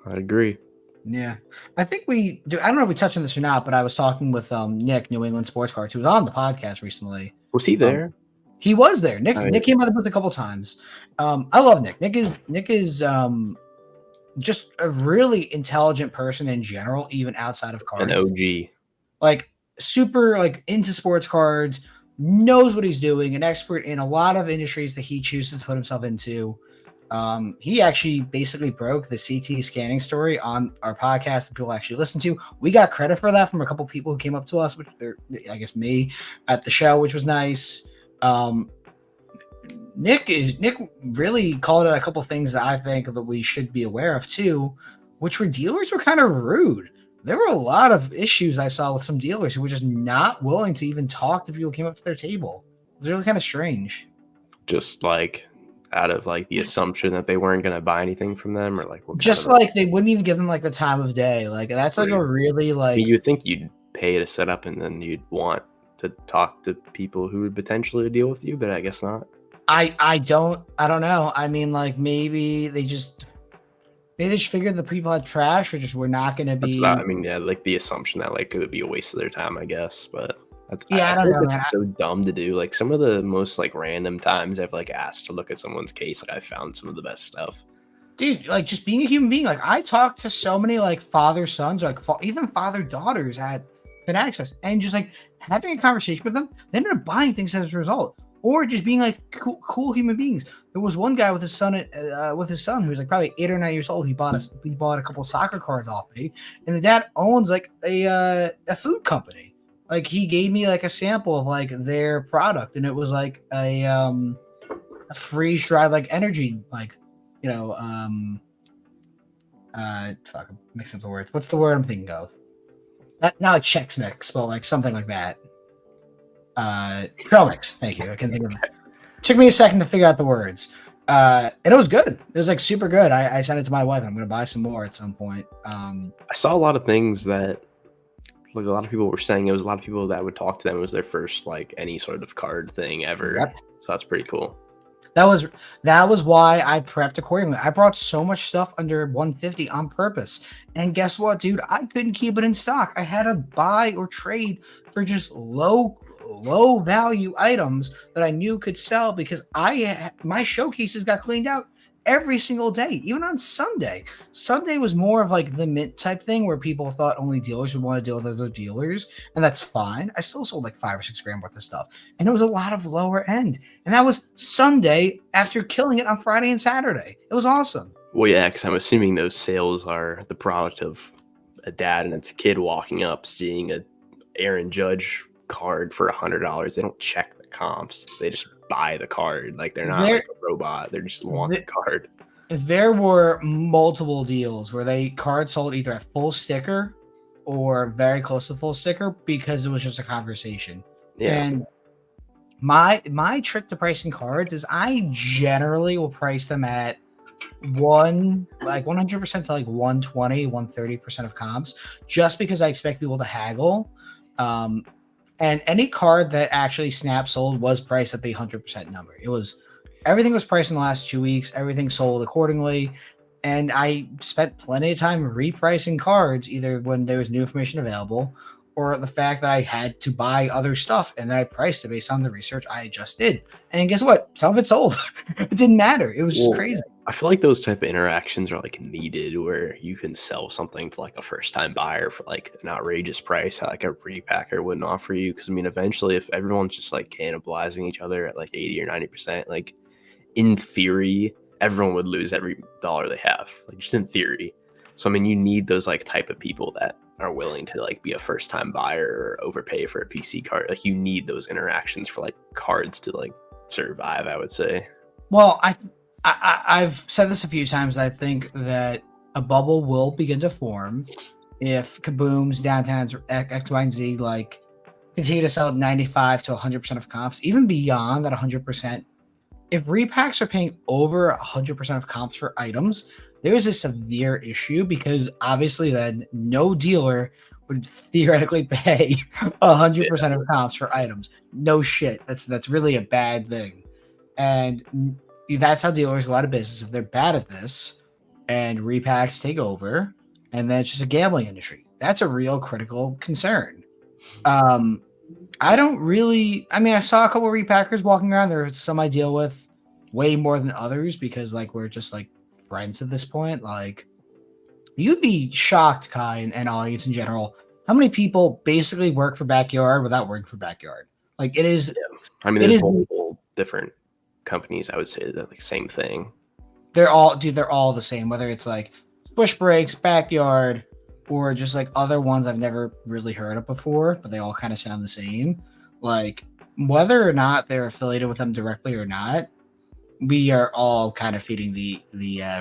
I agree. Yeah, I think we do. I don't know if we touched on this or not, but I was talking with Nick, New England Sports Cards, who was on the podcast recently. Was he there? He was there. Nick came by the booth a couple times. I love Nick. Nick is just a really intelligent person in general, even outside of cards. An OG, like super like into sports cards, knows what he's doing, an expert in a lot of industries that he chooses to put himself into. He actually basically broke the CT scanning story on our podcast that people actually listen to. We got credit for that from a couple people who came up to us, which I guess me at the show, which was nice. Nick really called out a couple things that I think that we should be aware of too, which were dealers were kind of rude. There were a lot of issues I saw with some dealers who were just not willing to even talk to people who came up to their table. It was really kind of strange. Just like out of like the assumption that they weren't going to buy anything from them, or like just like they wouldn't even give them like the time of day. Like that's like a really like. I mean, you'd think you'd pay to set up and then you'd want to talk to people who would potentially deal with you, but I guess not. I don't know. I mean, like maybe they just figured the people had trash or just were not going to be. I mean, yeah, like the assumption that like it would be a waste of their time, I guess, but. I don't know. It's so dumb to do. Like some of the most like random times I've like asked to look at someone's case, like I found some of the best stuff. Dude, like just being a human being. Like I talked to so many like father sons, like even father daughters at Fanatics Fest, and just like having a conversation with them, they ended up buying things as a result, or just being like cool human beings. There was one guy with his son, who was like probably 8 or 9 years old. He bought a couple soccer cards off me, and the dad owns like a food company. Like he gave me like a sample of like their product, and it was like a freeze dried like energy, like fuck, I'm mixing up the words. What's the word I'm thinking of? Not like Chex Mix, but like something like that. Trail Mix. Thank you. I can think of that. Took me a second to figure out the words. And it was good. It was like super good. I sent it to my wife. I'm gonna buy some more at some point. I saw a lot of things that. Like a lot of people were saying, it was a lot of people that would talk to them. It was their first like any sort of card thing ever. Yep. So that's pretty cool. That was why I prepped accordingly. I brought so much stuff under 150 on purpose. And guess what, dude? I couldn't keep it in stock. I had to buy or trade for just low value items that I knew could sell because my showcases got cleaned out every single day, even on Sunday. Sunday was more of like the mint type thing where people thought only dealers would want to deal with other dealers, and that's fine. I still sold like 5 or 6 grand worth of stuff, and it was a lot of lower end. And that was Sunday after killing it on Friday and Saturday. It was awesome. Well, yeah, because I'm assuming those sales are the product of a dad and its kid walking up, seeing a Aaron Judge card for $100. They don't check the comps. They just buy the card. Like they're not like a robot. They just want the card. There were multiple deals where they cards sold either at full sticker or very close to full sticker because it was just a conversation. Yeah. And my trick to pricing cards is I generally will price them at 100% to like 120, 130% of comps, just because I expect people to haggle. And any card that actually Snap sold was priced at the 100% number. Everything was priced in the last 2 weeks. Everything sold accordingly. And I spent plenty of time repricing cards, either when there was new information available or the fact that I had to buy other stuff. And then I priced it based on the research I just did. And guess what? Some of it sold. It didn't matter. It was just crazy. I feel like those type of interactions are like needed where you can sell something to like a first time buyer for like an outrageous price that like a repacker wouldn't offer you. Because I mean, eventually if everyone's just like cannibalizing each other at like 80 or 90%, like in theory, everyone would lose every dollar they have, like just in theory. So I mean, you need those like type of people that are willing to like be a first time buyer or overpay for a PC card. Like you need those interactions for like cards to like survive, I would say. Well, I've said this a few times. I think that a bubble will begin to form if Kaboom's, Downtowns, X, Y, and Z like continue to sell at 95 to 100% of comps, even beyond that 100%. If repacks are paying over 100% of comps for items, there's a severe issue because obviously then no dealer would theoretically pay 100% of comps for items. No shit. That's really a bad thing. And that's how dealers go out of business if they're bad at this and repacks take over, and then it's just a gambling industry. That's a real critical concern. I don't really. I mean, I saw a couple of repackers walking around. There's some I deal with way more than others because like we're just like friends at this point. Like you'd be shocked, Kai, and audience in general, how many people basically work for Backyard without working for Backyard. Like it is. Yeah. I mean, there's multiple different companies. I would say that like same thing. They're all the same. Whether it's like Spush Breaks, Backyard, or just like other ones I've never really heard of before, but they all kind of sound the same. Like whether or not they're affiliated with them directly or not, we are all kind of feeding the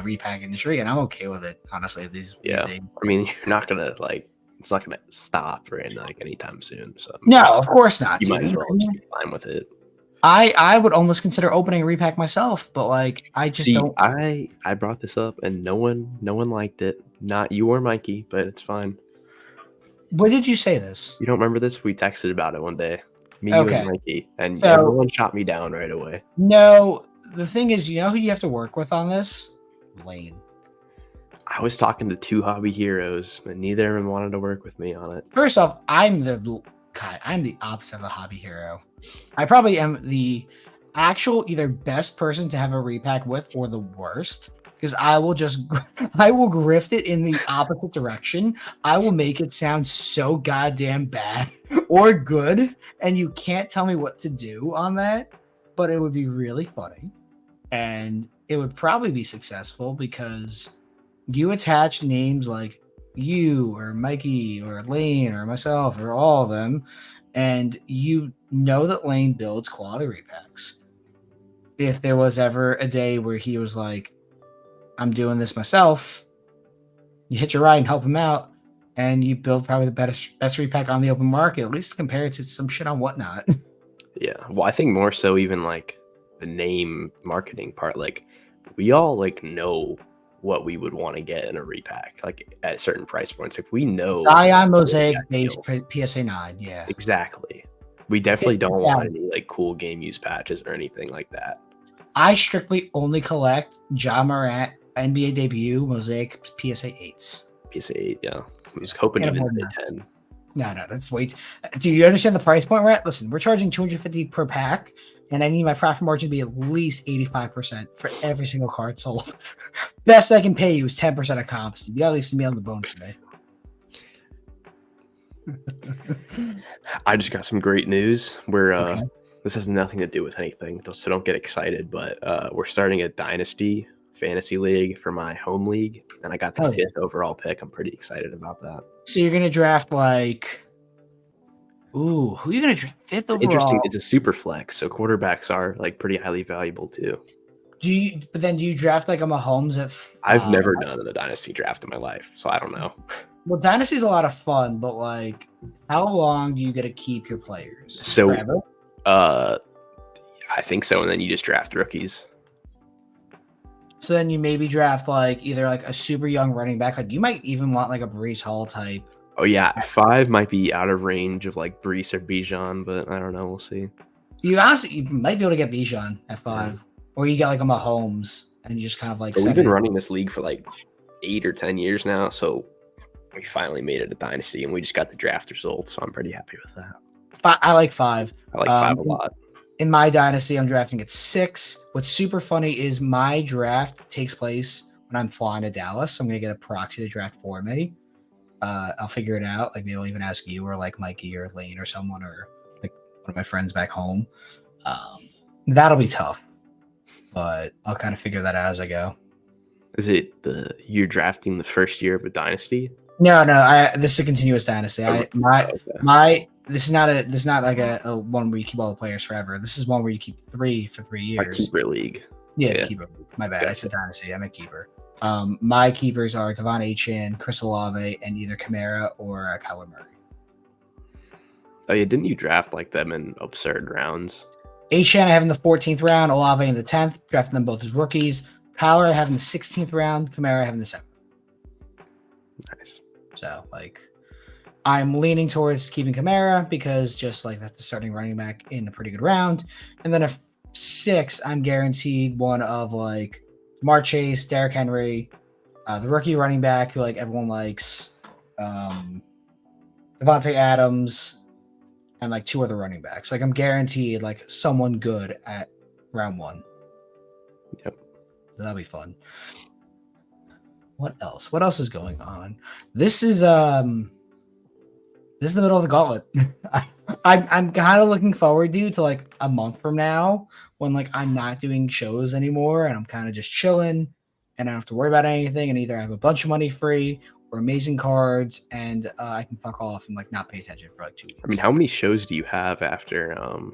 repack industry, and I'm okay with it. Honestly, these I mean, you're not gonna like it's not gonna stop right like anytime soon. So no, of course not. You might as well just be fine with it. I would almost consider opening a repack myself, but like I just don't. I brought this up and no one liked it. Not you or Mikey, but it's fine. Where did you say this? You don't remember this? We texted about it one day. Me, okay. You, and Mikey, and everyone shot me down right away. No, the thing is, you know who you have to work with on this? Lane. I was talking to two hobby heroes, but neither of them wanted to work with me on it. First off, I'm the opposite of a hobby hero. I probably am the actual either best person to have a repack with or the worst, because I will grift it in the opposite direction. I will make it sound so goddamn bad or good, and you can't tell me what to do on that, but it would be really funny and it would probably be successful because you attach names like you or Mikey or Lane or myself or all of them, and you know that Lane builds quality repacks. If there was ever a day where he was like, I'm doing this myself, you hit your ride and help him out, and you build probably the best repack on the open market, at least compared to some shit on Whatnot. Yeah, well, I think more so even like the name marketing part, like we all like know what we would want to get in a repack, like at certain price points. If we know Zion Mosaic base PSA 9, yeah. Exactly. We definitely don't want any like cool game use patches or anything like that. I strictly only collect Ja Morant NBA debut Mosaic PSA 8s. PSA 8, yeah. I was hoping you didn't say 10. No, that's wait. Do you understand the price point we're at? Listen, we're charging $250 per pack, and I need my profit margin to be at least 85% for every single card sold. Best I can pay you is 10% of comps. You got at least me on the bone today. I just got some great news. This has nothing to do with anything, so don't get excited. But we're starting a Dynasty Fantasy League for my home league, and I got the 5th overall pick. I'm pretty excited about that. So you're gonna draft like, who are you gonna draft 5th overall? Interesting. It's a super flex, so quarterbacks are like pretty highly valuable too. Do you draft like a Mahomes at? I've never done a Dynasty draft in my life, so I don't know. Well, Dynasty's a lot of fun, but like, how long do you get to keep your players? So, forever? I think so, and then you just draft rookies. So then you maybe draft like either like a super young running back, like you might even want like a Breece Hall type. Oh yeah, 5 might be out of range of like Breece or Bijan, but I don't know. We'll see. You might be able to get Bijan at 5, or you get like a Mahomes, and you just kind of like. We've been running this league for like 8 or 10 years now, so we finally made it a dynasty, and we just got the draft results, so I'm pretty happy with that. I like 5. I like 5 a lot. In my dynasty, I'm drafting at 6. What's super funny is my draft takes place when I'm flying to Dallas. So I'm going to get a proxy to draft for me. I'll figure it out. Like maybe I'll even ask you or like Mikey or Lane or someone or like one of my friends back home. That'll be tough, but I'll kind of figure that out as I go. Is it you're drafting the first year of a dynasty? No. This is a continuous dynasty. This is not like a one where you keep all the players forever. This is one where you keep 3 for 3 years. A keeper league. Yeah, it's keeper league. My bad. Gotcha. I said dynasty. I'm a keeper. My keepers are Devon Achane, Chris Olave, and either Kamara or Kyler Murray. Oh yeah, didn't you draft like them in absurd rounds? Achan I have in the 14th round, Olave in the 10th, drafting them both as rookies. Power I have in the 16th round, Kamara I have in the 7th. Nice. So, like, I'm leaning towards keeping Kamara because just like that's the starting running back in a pretty good round. And then if 6, I'm guaranteed one of like Jamar Chase, Derrick Henry, the rookie running back who like everyone likes, Devontae Adams, and like 2 other running backs. Like I'm guaranteed like someone good at round 1. Yep. So that'll be fun. What else? What else is going on? This is the middle of the gauntlet. I'm kind of looking forward to like a month from now when like I'm not doing shows anymore and I'm kind of just chilling and I don't have to worry about anything and either I have a bunch of money free or amazing cards and I can fuck off and like not pay attention for like 2 weeks. I mean, how many shows do you have after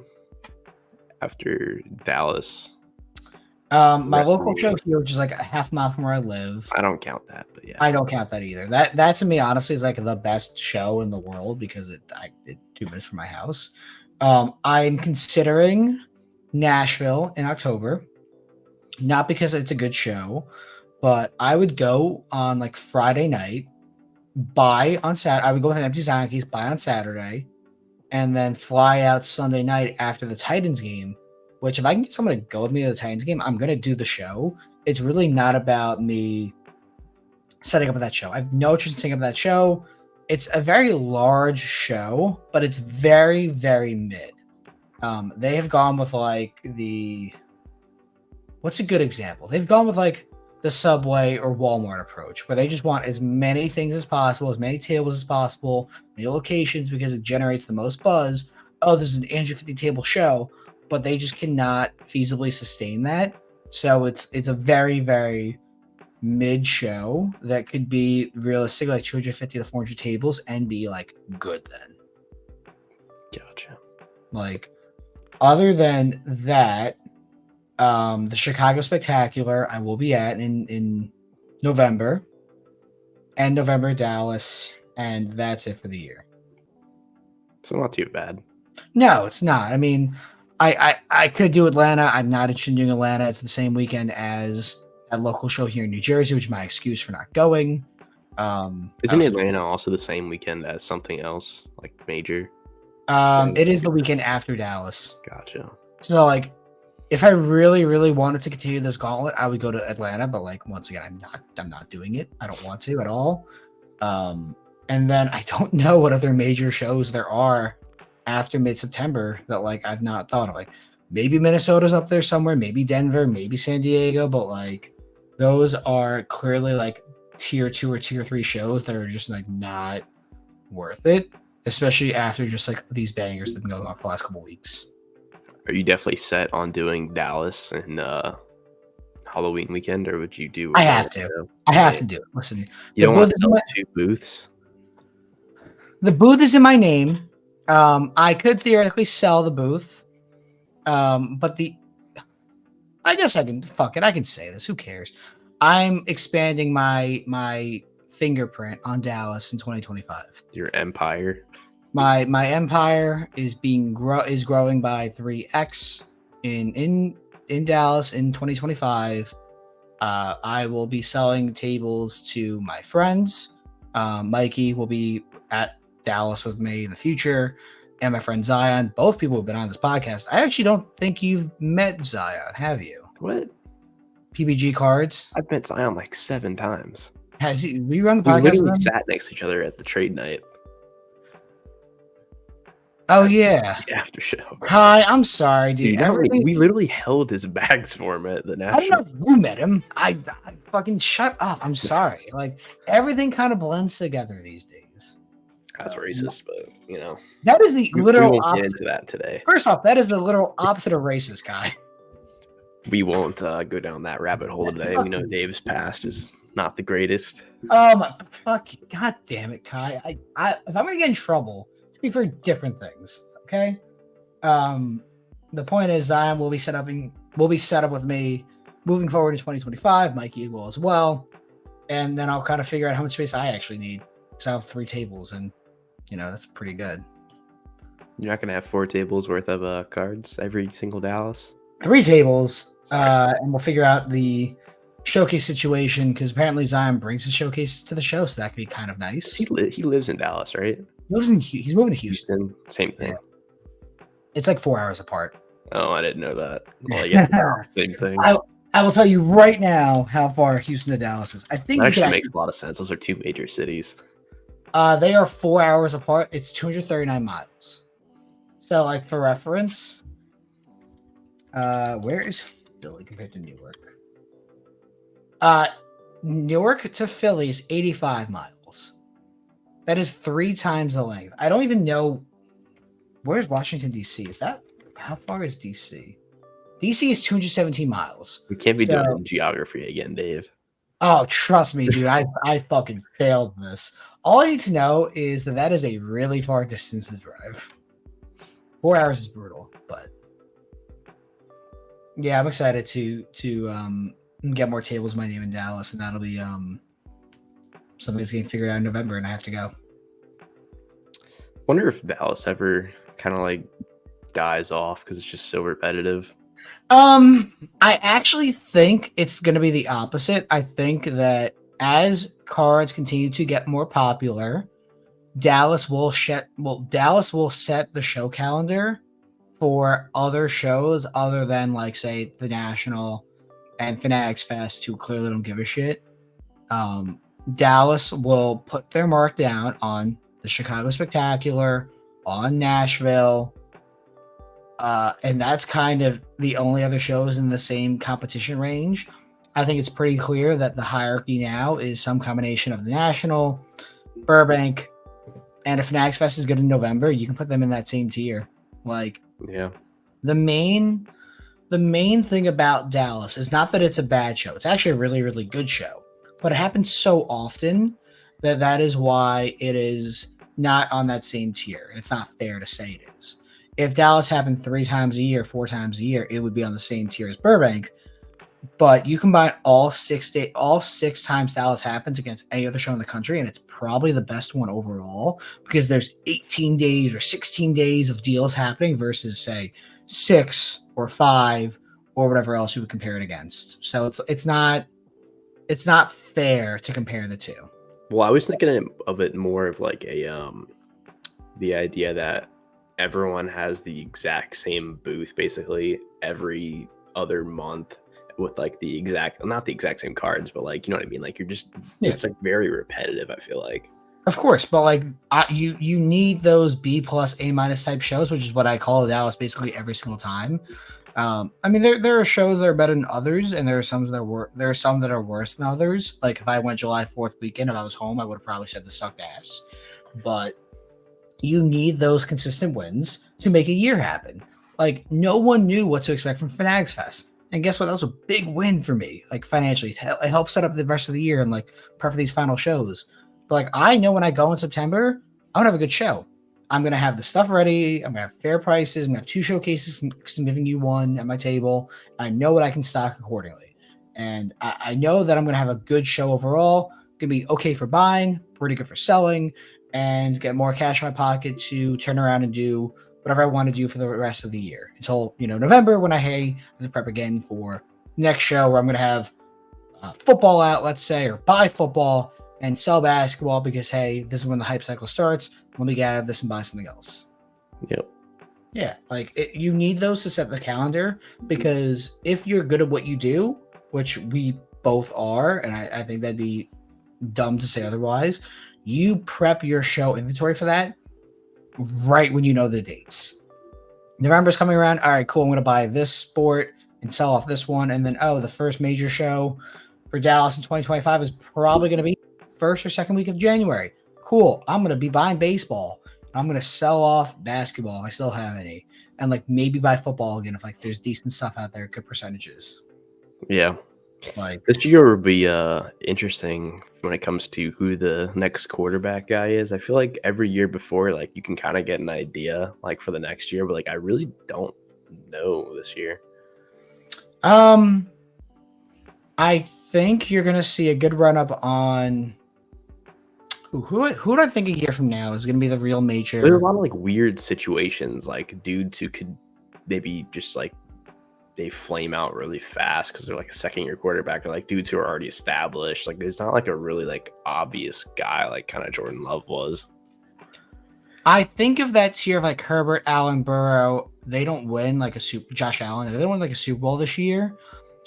Dallas? My local show here, which is like a half mile from where I live. I don't count that, but yeah. I don't count that either. That to me, honestly, is like the best show in the world because it's 2 minutes from my house. I'm considering Nashville in October, not because it's a good show, but I would go on like Friday night, buy on Saturday. I would go with an empty Zion case, buy on Saturday, and then fly out Sunday night after the Titans game. Which if I can get someone to go with me to the Titans game, I'm going to do the show. It's really not about me setting up that show. I have no interest in setting up that show. It's a very large show, but it's very, very mid. They have gone with like what's a good example? They've gone with like the Subway or Walmart approach, where they just want as many things as possible, as many tables as possible, many locations because it generates the most buzz. Oh, this is an 850 table show. But they just cannot feasibly sustain that. So it's a very, very mid show that could be realistic, like 250 to 400 tables and be like good then. Gotcha. Like other than that, the Chicago Spectacular I will be at in November, and November Dallas, and that's it for the year. So not too bad. No, it's not. I mean, I could do Atlanta. I'm not interested in doing Atlanta. It's the same weekend as a local show here in New Jersey, which is my excuse for not going. Isn't Atlanta also the same weekend as something else, like major? It is the weekend after Dallas. Gotcha. So, like, if I really, really wanted to continue this gauntlet, I would go to Atlanta. But, like, once again, I'm not doing it. I don't want to at all. And then I don't know what other major shows there are after mid-September that like I've not thought of. Like maybe Minnesota's up there somewhere, maybe Denver, maybe San Diego, but like those are clearly like tier 2 or tier 3 shows that are just like not worth it, especially after just like these bangers that have been going on for the last couple weeks. Are you definitely set on doing Dallas and Halloween weekend, or would you do? I have to do it. Listen, you don't want to sell 2 booths. The booth is in my name. I could theoretically sell the booth, but I guess I can. Fuck it, I can say this. Who cares? I'm expanding my fingerprint on Dallas in 2025. Your empire. My empire is growing by 3x in Dallas in 2025. I will be selling tables to my friends. Mikey will be at Dallas with me in the future, and my friend Zion. Both people have been on this podcast. I actually don't think you've met Zion, have you? What? PBG cards. I've met Zion like 7 times. Has he? We run the We podcast. literally sat next to each other at the trade night. Oh yeah, The after show. Kai, I'm sorry, dude. We literally held his bags for him at the I national. don't know if you met him. I fucking shut up. I'm sorry. Like everything kind of blends together these days. That's racist, but you know. That is the literal we won't opposite. get into that today. First off, that is the literal opposite of racist, Kai. We won't go down that rabbit hole today. We know Dave's past is not the greatest. Fuck, god damn it, Kai. If I'm gonna get in trouble, it's be for different things. Okay. The point is, Zion will be set up with me moving forward in 2025. Mikey will as well, and then I'll kind of figure out how much space I actually need because I have 3 tables, and you know that's pretty good. You're not gonna have 4 tables worth of cards every single Dallas. 3 tables, Sorry. and we'll figure out the showcase situation because apparently Zion brings his showcase to the show, so that could be kind of nice. He lives in Dallas, right? He's moving to Houston. Same thing. Yeah. It's like 4 hours apart. Oh, I didn't know that. Well, yeah, same thing. I will tell you right now how far Houston to Dallas is. I think that actually makes a lot of sense. Those are 2 major cities. They are 4 hours apart. It's 239 miles. So, like, for reference, where is Philly compared to Newark? Newark to Philly is 85 miles. That is 3 times the length. I don't even know. Where's Washington, D.C.? How far is D.C.? D.C. is 217 miles. We can't be doing geography again, Dave. Oh, trust me, dude. I fucking failed this. All I need to know is that is a really far distance to drive. 4 hours is brutal, but yeah, I'm excited to get more tables my name in Dallas, and that'll be something that's getting figured out in November, and I have to go. Wonder if Dallas ever kind of like dies off because it's just so repetitive. I actually think it's going to be the opposite. I think that as cards continue to get more popular, Dallas will set the show calendar for other shows other than, like, say, the National and Fanatics Fest, who clearly don't give a shit. Dallas will put their mark down on the Chicago Spectacular, on Nashville, and that's kind of the only other shows in the same competition range. I think it's pretty clear that the hierarchy now is some combination of the National, Burbank, and if Fanatics Fest is good in November, you can put them in that same tier. Like, yeah, the main thing about Dallas is not that it's a bad show. It's actually a really, really good show, but it happens so often that is why it is not on that same tier. And it's not fair to say it is. If Dallas happened 3 times a year, 4 times a year, it would be on the same tier as Burbank. But you combine all 6 times Dallas happens against any other show in the country, and it's probably the best one overall because there's 18 days or 16 days of deals happening versus, say, 6 or 5 or whatever else you would compare it against. So it's not fair to compare the two. Well, I was thinking of it more of like the idea that everyone has the exact same booth basically every other month with like not the exact same cards, but like, you know what I mean? Like it's like very repetitive, I feel like. Of course, but like you need those B+ A- type shows, which is what I call Dallas basically every single time. I mean, there are shows that are better than others, and there are some that are worse than others. Like if I went July 4th weekend, if I was home, I would have probably said this sucked ass. But you need those consistent wins to make a year happen. Like, no one knew what to expect from Fanatics Fest. And guess what? That was a big win for me, like, financially. It helped set up the rest of the year and, like, prep for these final shows. But, like, I know when I go in September, I'm going to have a good show. I'm going to have the stuff ready. I'm going to have fair prices. I'm going to have 2 showcases because I'm giving you one at my table. I know what I can stock accordingly. And I know that I'm going to have a good show overall. Going to be okay for buying, pretty good for selling, and get more cash in my pocket to turn around and do whatever I want to do for the rest of the year until, November, when I have to prep again for next show where I'm going to have football out, let's say, or buy football and sell basketball because, hey, this is when the hype cycle starts. Let me get out of this and buy something else. Yep. Yeah, like you need those to set the calendar, because if you're good at what you do, which we both are, and I think that'd be dumb to say otherwise, you prep your show inventory for that right when you know the dates. November's coming around. All right, cool. I'm going to buy this sport and sell off this one. And then, the first major show for Dallas in 2025 is probably going to be first or second week of January. Cool. I'm going to be buying baseball. I'm going to sell off basketball. I still have any. And like maybe buy football again if like there's decent stuff out there, good percentages. Yeah. Like this year will be interesting when it comes to who the next quarterback guy is. I feel like every year before, like you can kind of get an idea like for the next year, but like I really don't know this year. I think you're gonna see a good run up on Who do I think a year from now is going to be the real There's a major? lot of like weird situations, like dudes who could maybe just like they flame out really fast because they're like a second year quarterback. They're like dudes who are already established. Like there's not like a really like obvious guy like kind of Jordan Love was. I think of that tier of like Herbert, Allen, Burrow. They don't win like a super. Josh Allen. They don't win like a Super Bowl this year.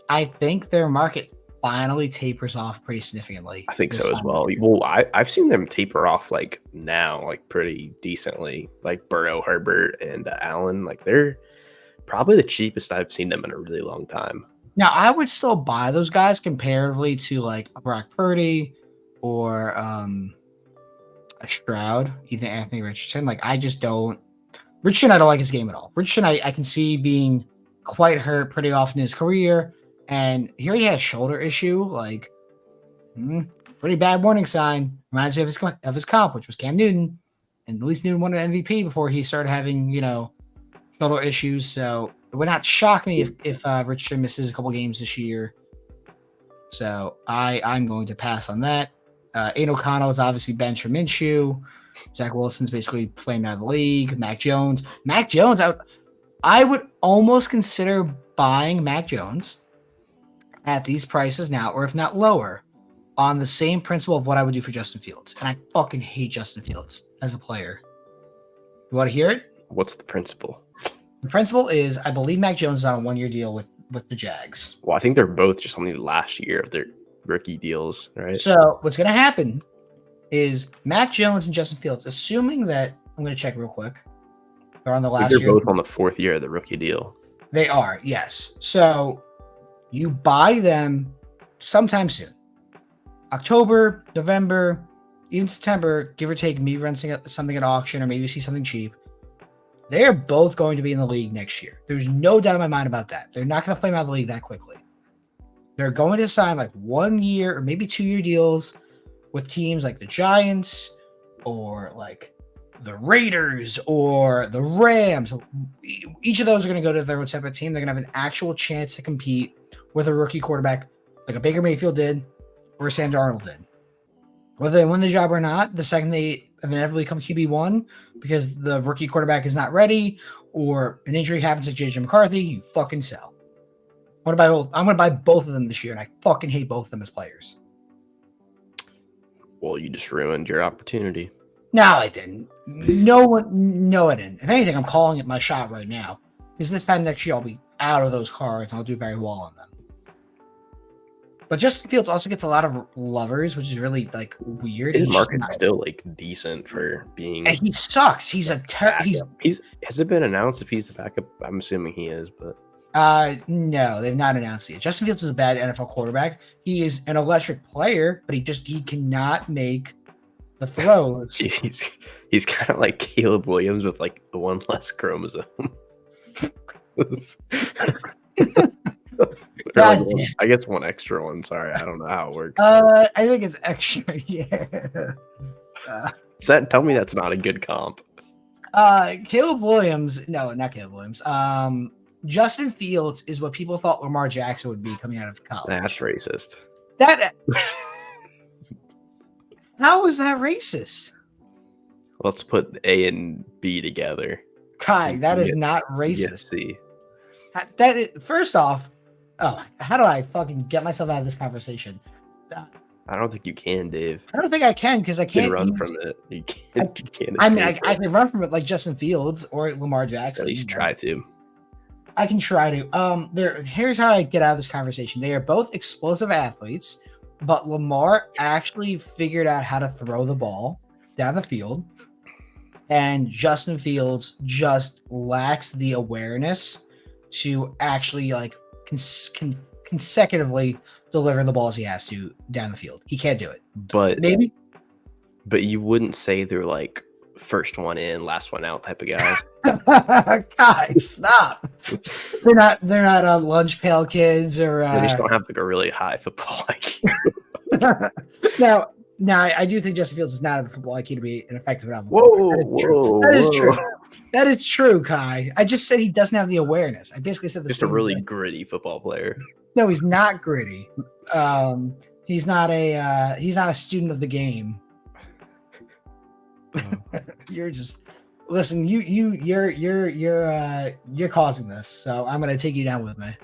I think their market finally tapers off pretty significantly. I think this so as time. well. Well, I've seen them taper off like now, like pretty decently. Like Burrow, Herbert, and Allen. Like they're probably the cheapest I've seen them in a really long time. Now, I would still buy those guys comparatively to like a Brock Purdy or a Stroud, Ethan Anthony Richardson. Like, I just don't. Richardson, I don't like his game at all. Richardson, I can see being quite hurt pretty often in his career, and he already had a shoulder issue. Like, pretty bad warning sign. Reminds me of his comp, which was Cam Newton, and at least Newton won an MVP before he started having shoulder issues. So it would not shock me if Richardson misses a couple games this year. So I'm going to pass on that. Aiden O'Connell is obviously benched for Minshew. Zach Wilson's basically flamed out of the league. Mac Jones, I would almost consider buying Mac Jones at these prices now, or if not lower, on the same principle of what I would do for Justin Fields. And I fucking hate Justin Fields as a player. You want to hear it? What's the principle? The principle is, I believe Mac Jones is on a 1-year deal with the Jags. Well, I think they're both just on the last year of their rookie deals, right? So what's going to happen is Mac Jones and Justin Fields, assuming that, I'm going to check real quick. They're on the last year. They're both on the 4th year of the rookie deal. They are, yes. So you buy them sometime soon. October, November, even September, give or take, maybe run something at auction or maybe see something cheap. They are both going to be in the league next year. There's no doubt in my mind about that. They're not going to flame out of the league that quickly. They're going to sign like 1 year or maybe 2-year deals with teams like the Giants or like the Raiders or the Rams. Each of those are going to go to their own separate team. They're going to have an actual chance to compete with a rookie quarterback like a Baker Mayfield did or a Sam Darnold did. Whether they win the job or not, the second they inevitably become QB1 because the rookie quarterback is not ready or an injury happens to JJ McCarthy, you fucking sell. I'm gonna buy both of them this year, and I fucking hate both of them as players. Well, you just ruined your opportunity. No, I didn't. No, I didn't. If anything, I'm calling it my shot right now. Because this time next year, I'll be out of those cards, and I'll do very well on them. But Justin Fields also gets a lot of lovers, which is really like weird. His market's still like decent for being. And he sucks. He's a Has it been announced if he's the backup? I'm assuming he is, but no, they've not announced it. Justin Fields is a bad NFL quarterback. He is an electric player, but he cannot make the throws. He's kind of like Caleb Williams with like the one less chromosome. I guess one extra one. Sorry, I don't know how it works. I think it's extra. Yeah. Tell me that's not a good comp. Caleb Williams. No, not Caleb Williams. Justin Fields is what people thought Lamar Jackson would be coming out of college. That's racist. How is that racist? Let's put A and B together. Kai, that is not racist. C. First off, how do I fucking get myself out of this conversation? I don't think you can, Dave. I don't think I can because I can't run from it. You can't. I can run from it like Justin Fields or Lamar Jackson. At least try to. I can try to. Here's how I get out of this conversation. They are both explosive athletes, but Lamar actually figured out how to throw the ball down the field, and Justin Fields just lacks the awareness to actually like consecutively deliver the balls he has to down the field. He can't do it. But maybe. But you wouldn't say they're like first one in, last one out type of guy. Guys, stop. They're not lunch pail kids or they just don't have like a really high football IQ. Now I do think Justin Fields is not a football IQ to be an effective NFL. That is true. That is true, Kai. I just said he doesn't have the awareness. I basically said just a really gritty football player. No, he's not gritty. He's not a student of the game. You're just listen. You're causing this, so I'm gonna take you down with me.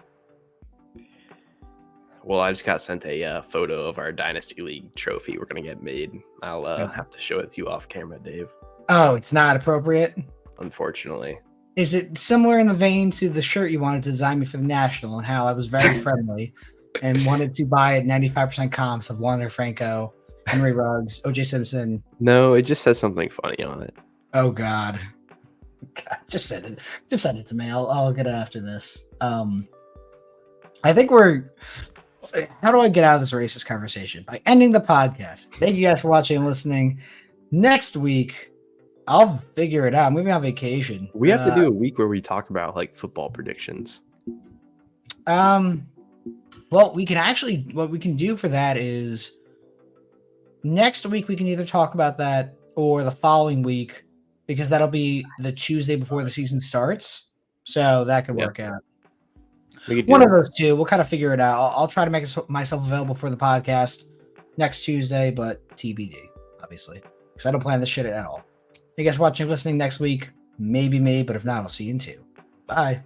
Well, I just got sent a photo of our Dynasty League trophy we're going to get made. I'll have to show it to you off camera, Dave. Oh, it's not appropriate? Unfortunately. Is it similar in the vein to the shirt you wanted to design me for the National and how I was very friendly and wanted to buy at 95% comps of Wander Franco, Henry Ruggs, OJ Simpson? No, it just says something funny on it. Oh, God. Just send it. Just send it to me. I'll get it after this. I think we're... How do I get out of this racist conversation? By ending the podcast. Thank you guys for watching and listening. Next week, I'll figure it out. I'm moving on vacation. We have to do a week where we talk about like football predictions. Well, we can actually, what we can do for that is next week we can either talk about that or the following week, because that'll be the Tuesday before the season starts. So that could work out. One of those two. We'll kind of figure it out. I'll try to make myself available for the podcast next Tuesday, but TBD, obviously, because I don't plan this shit at all. You guys watching and listening next week. Maybe me, but if not, I'll see you in 2. Bye.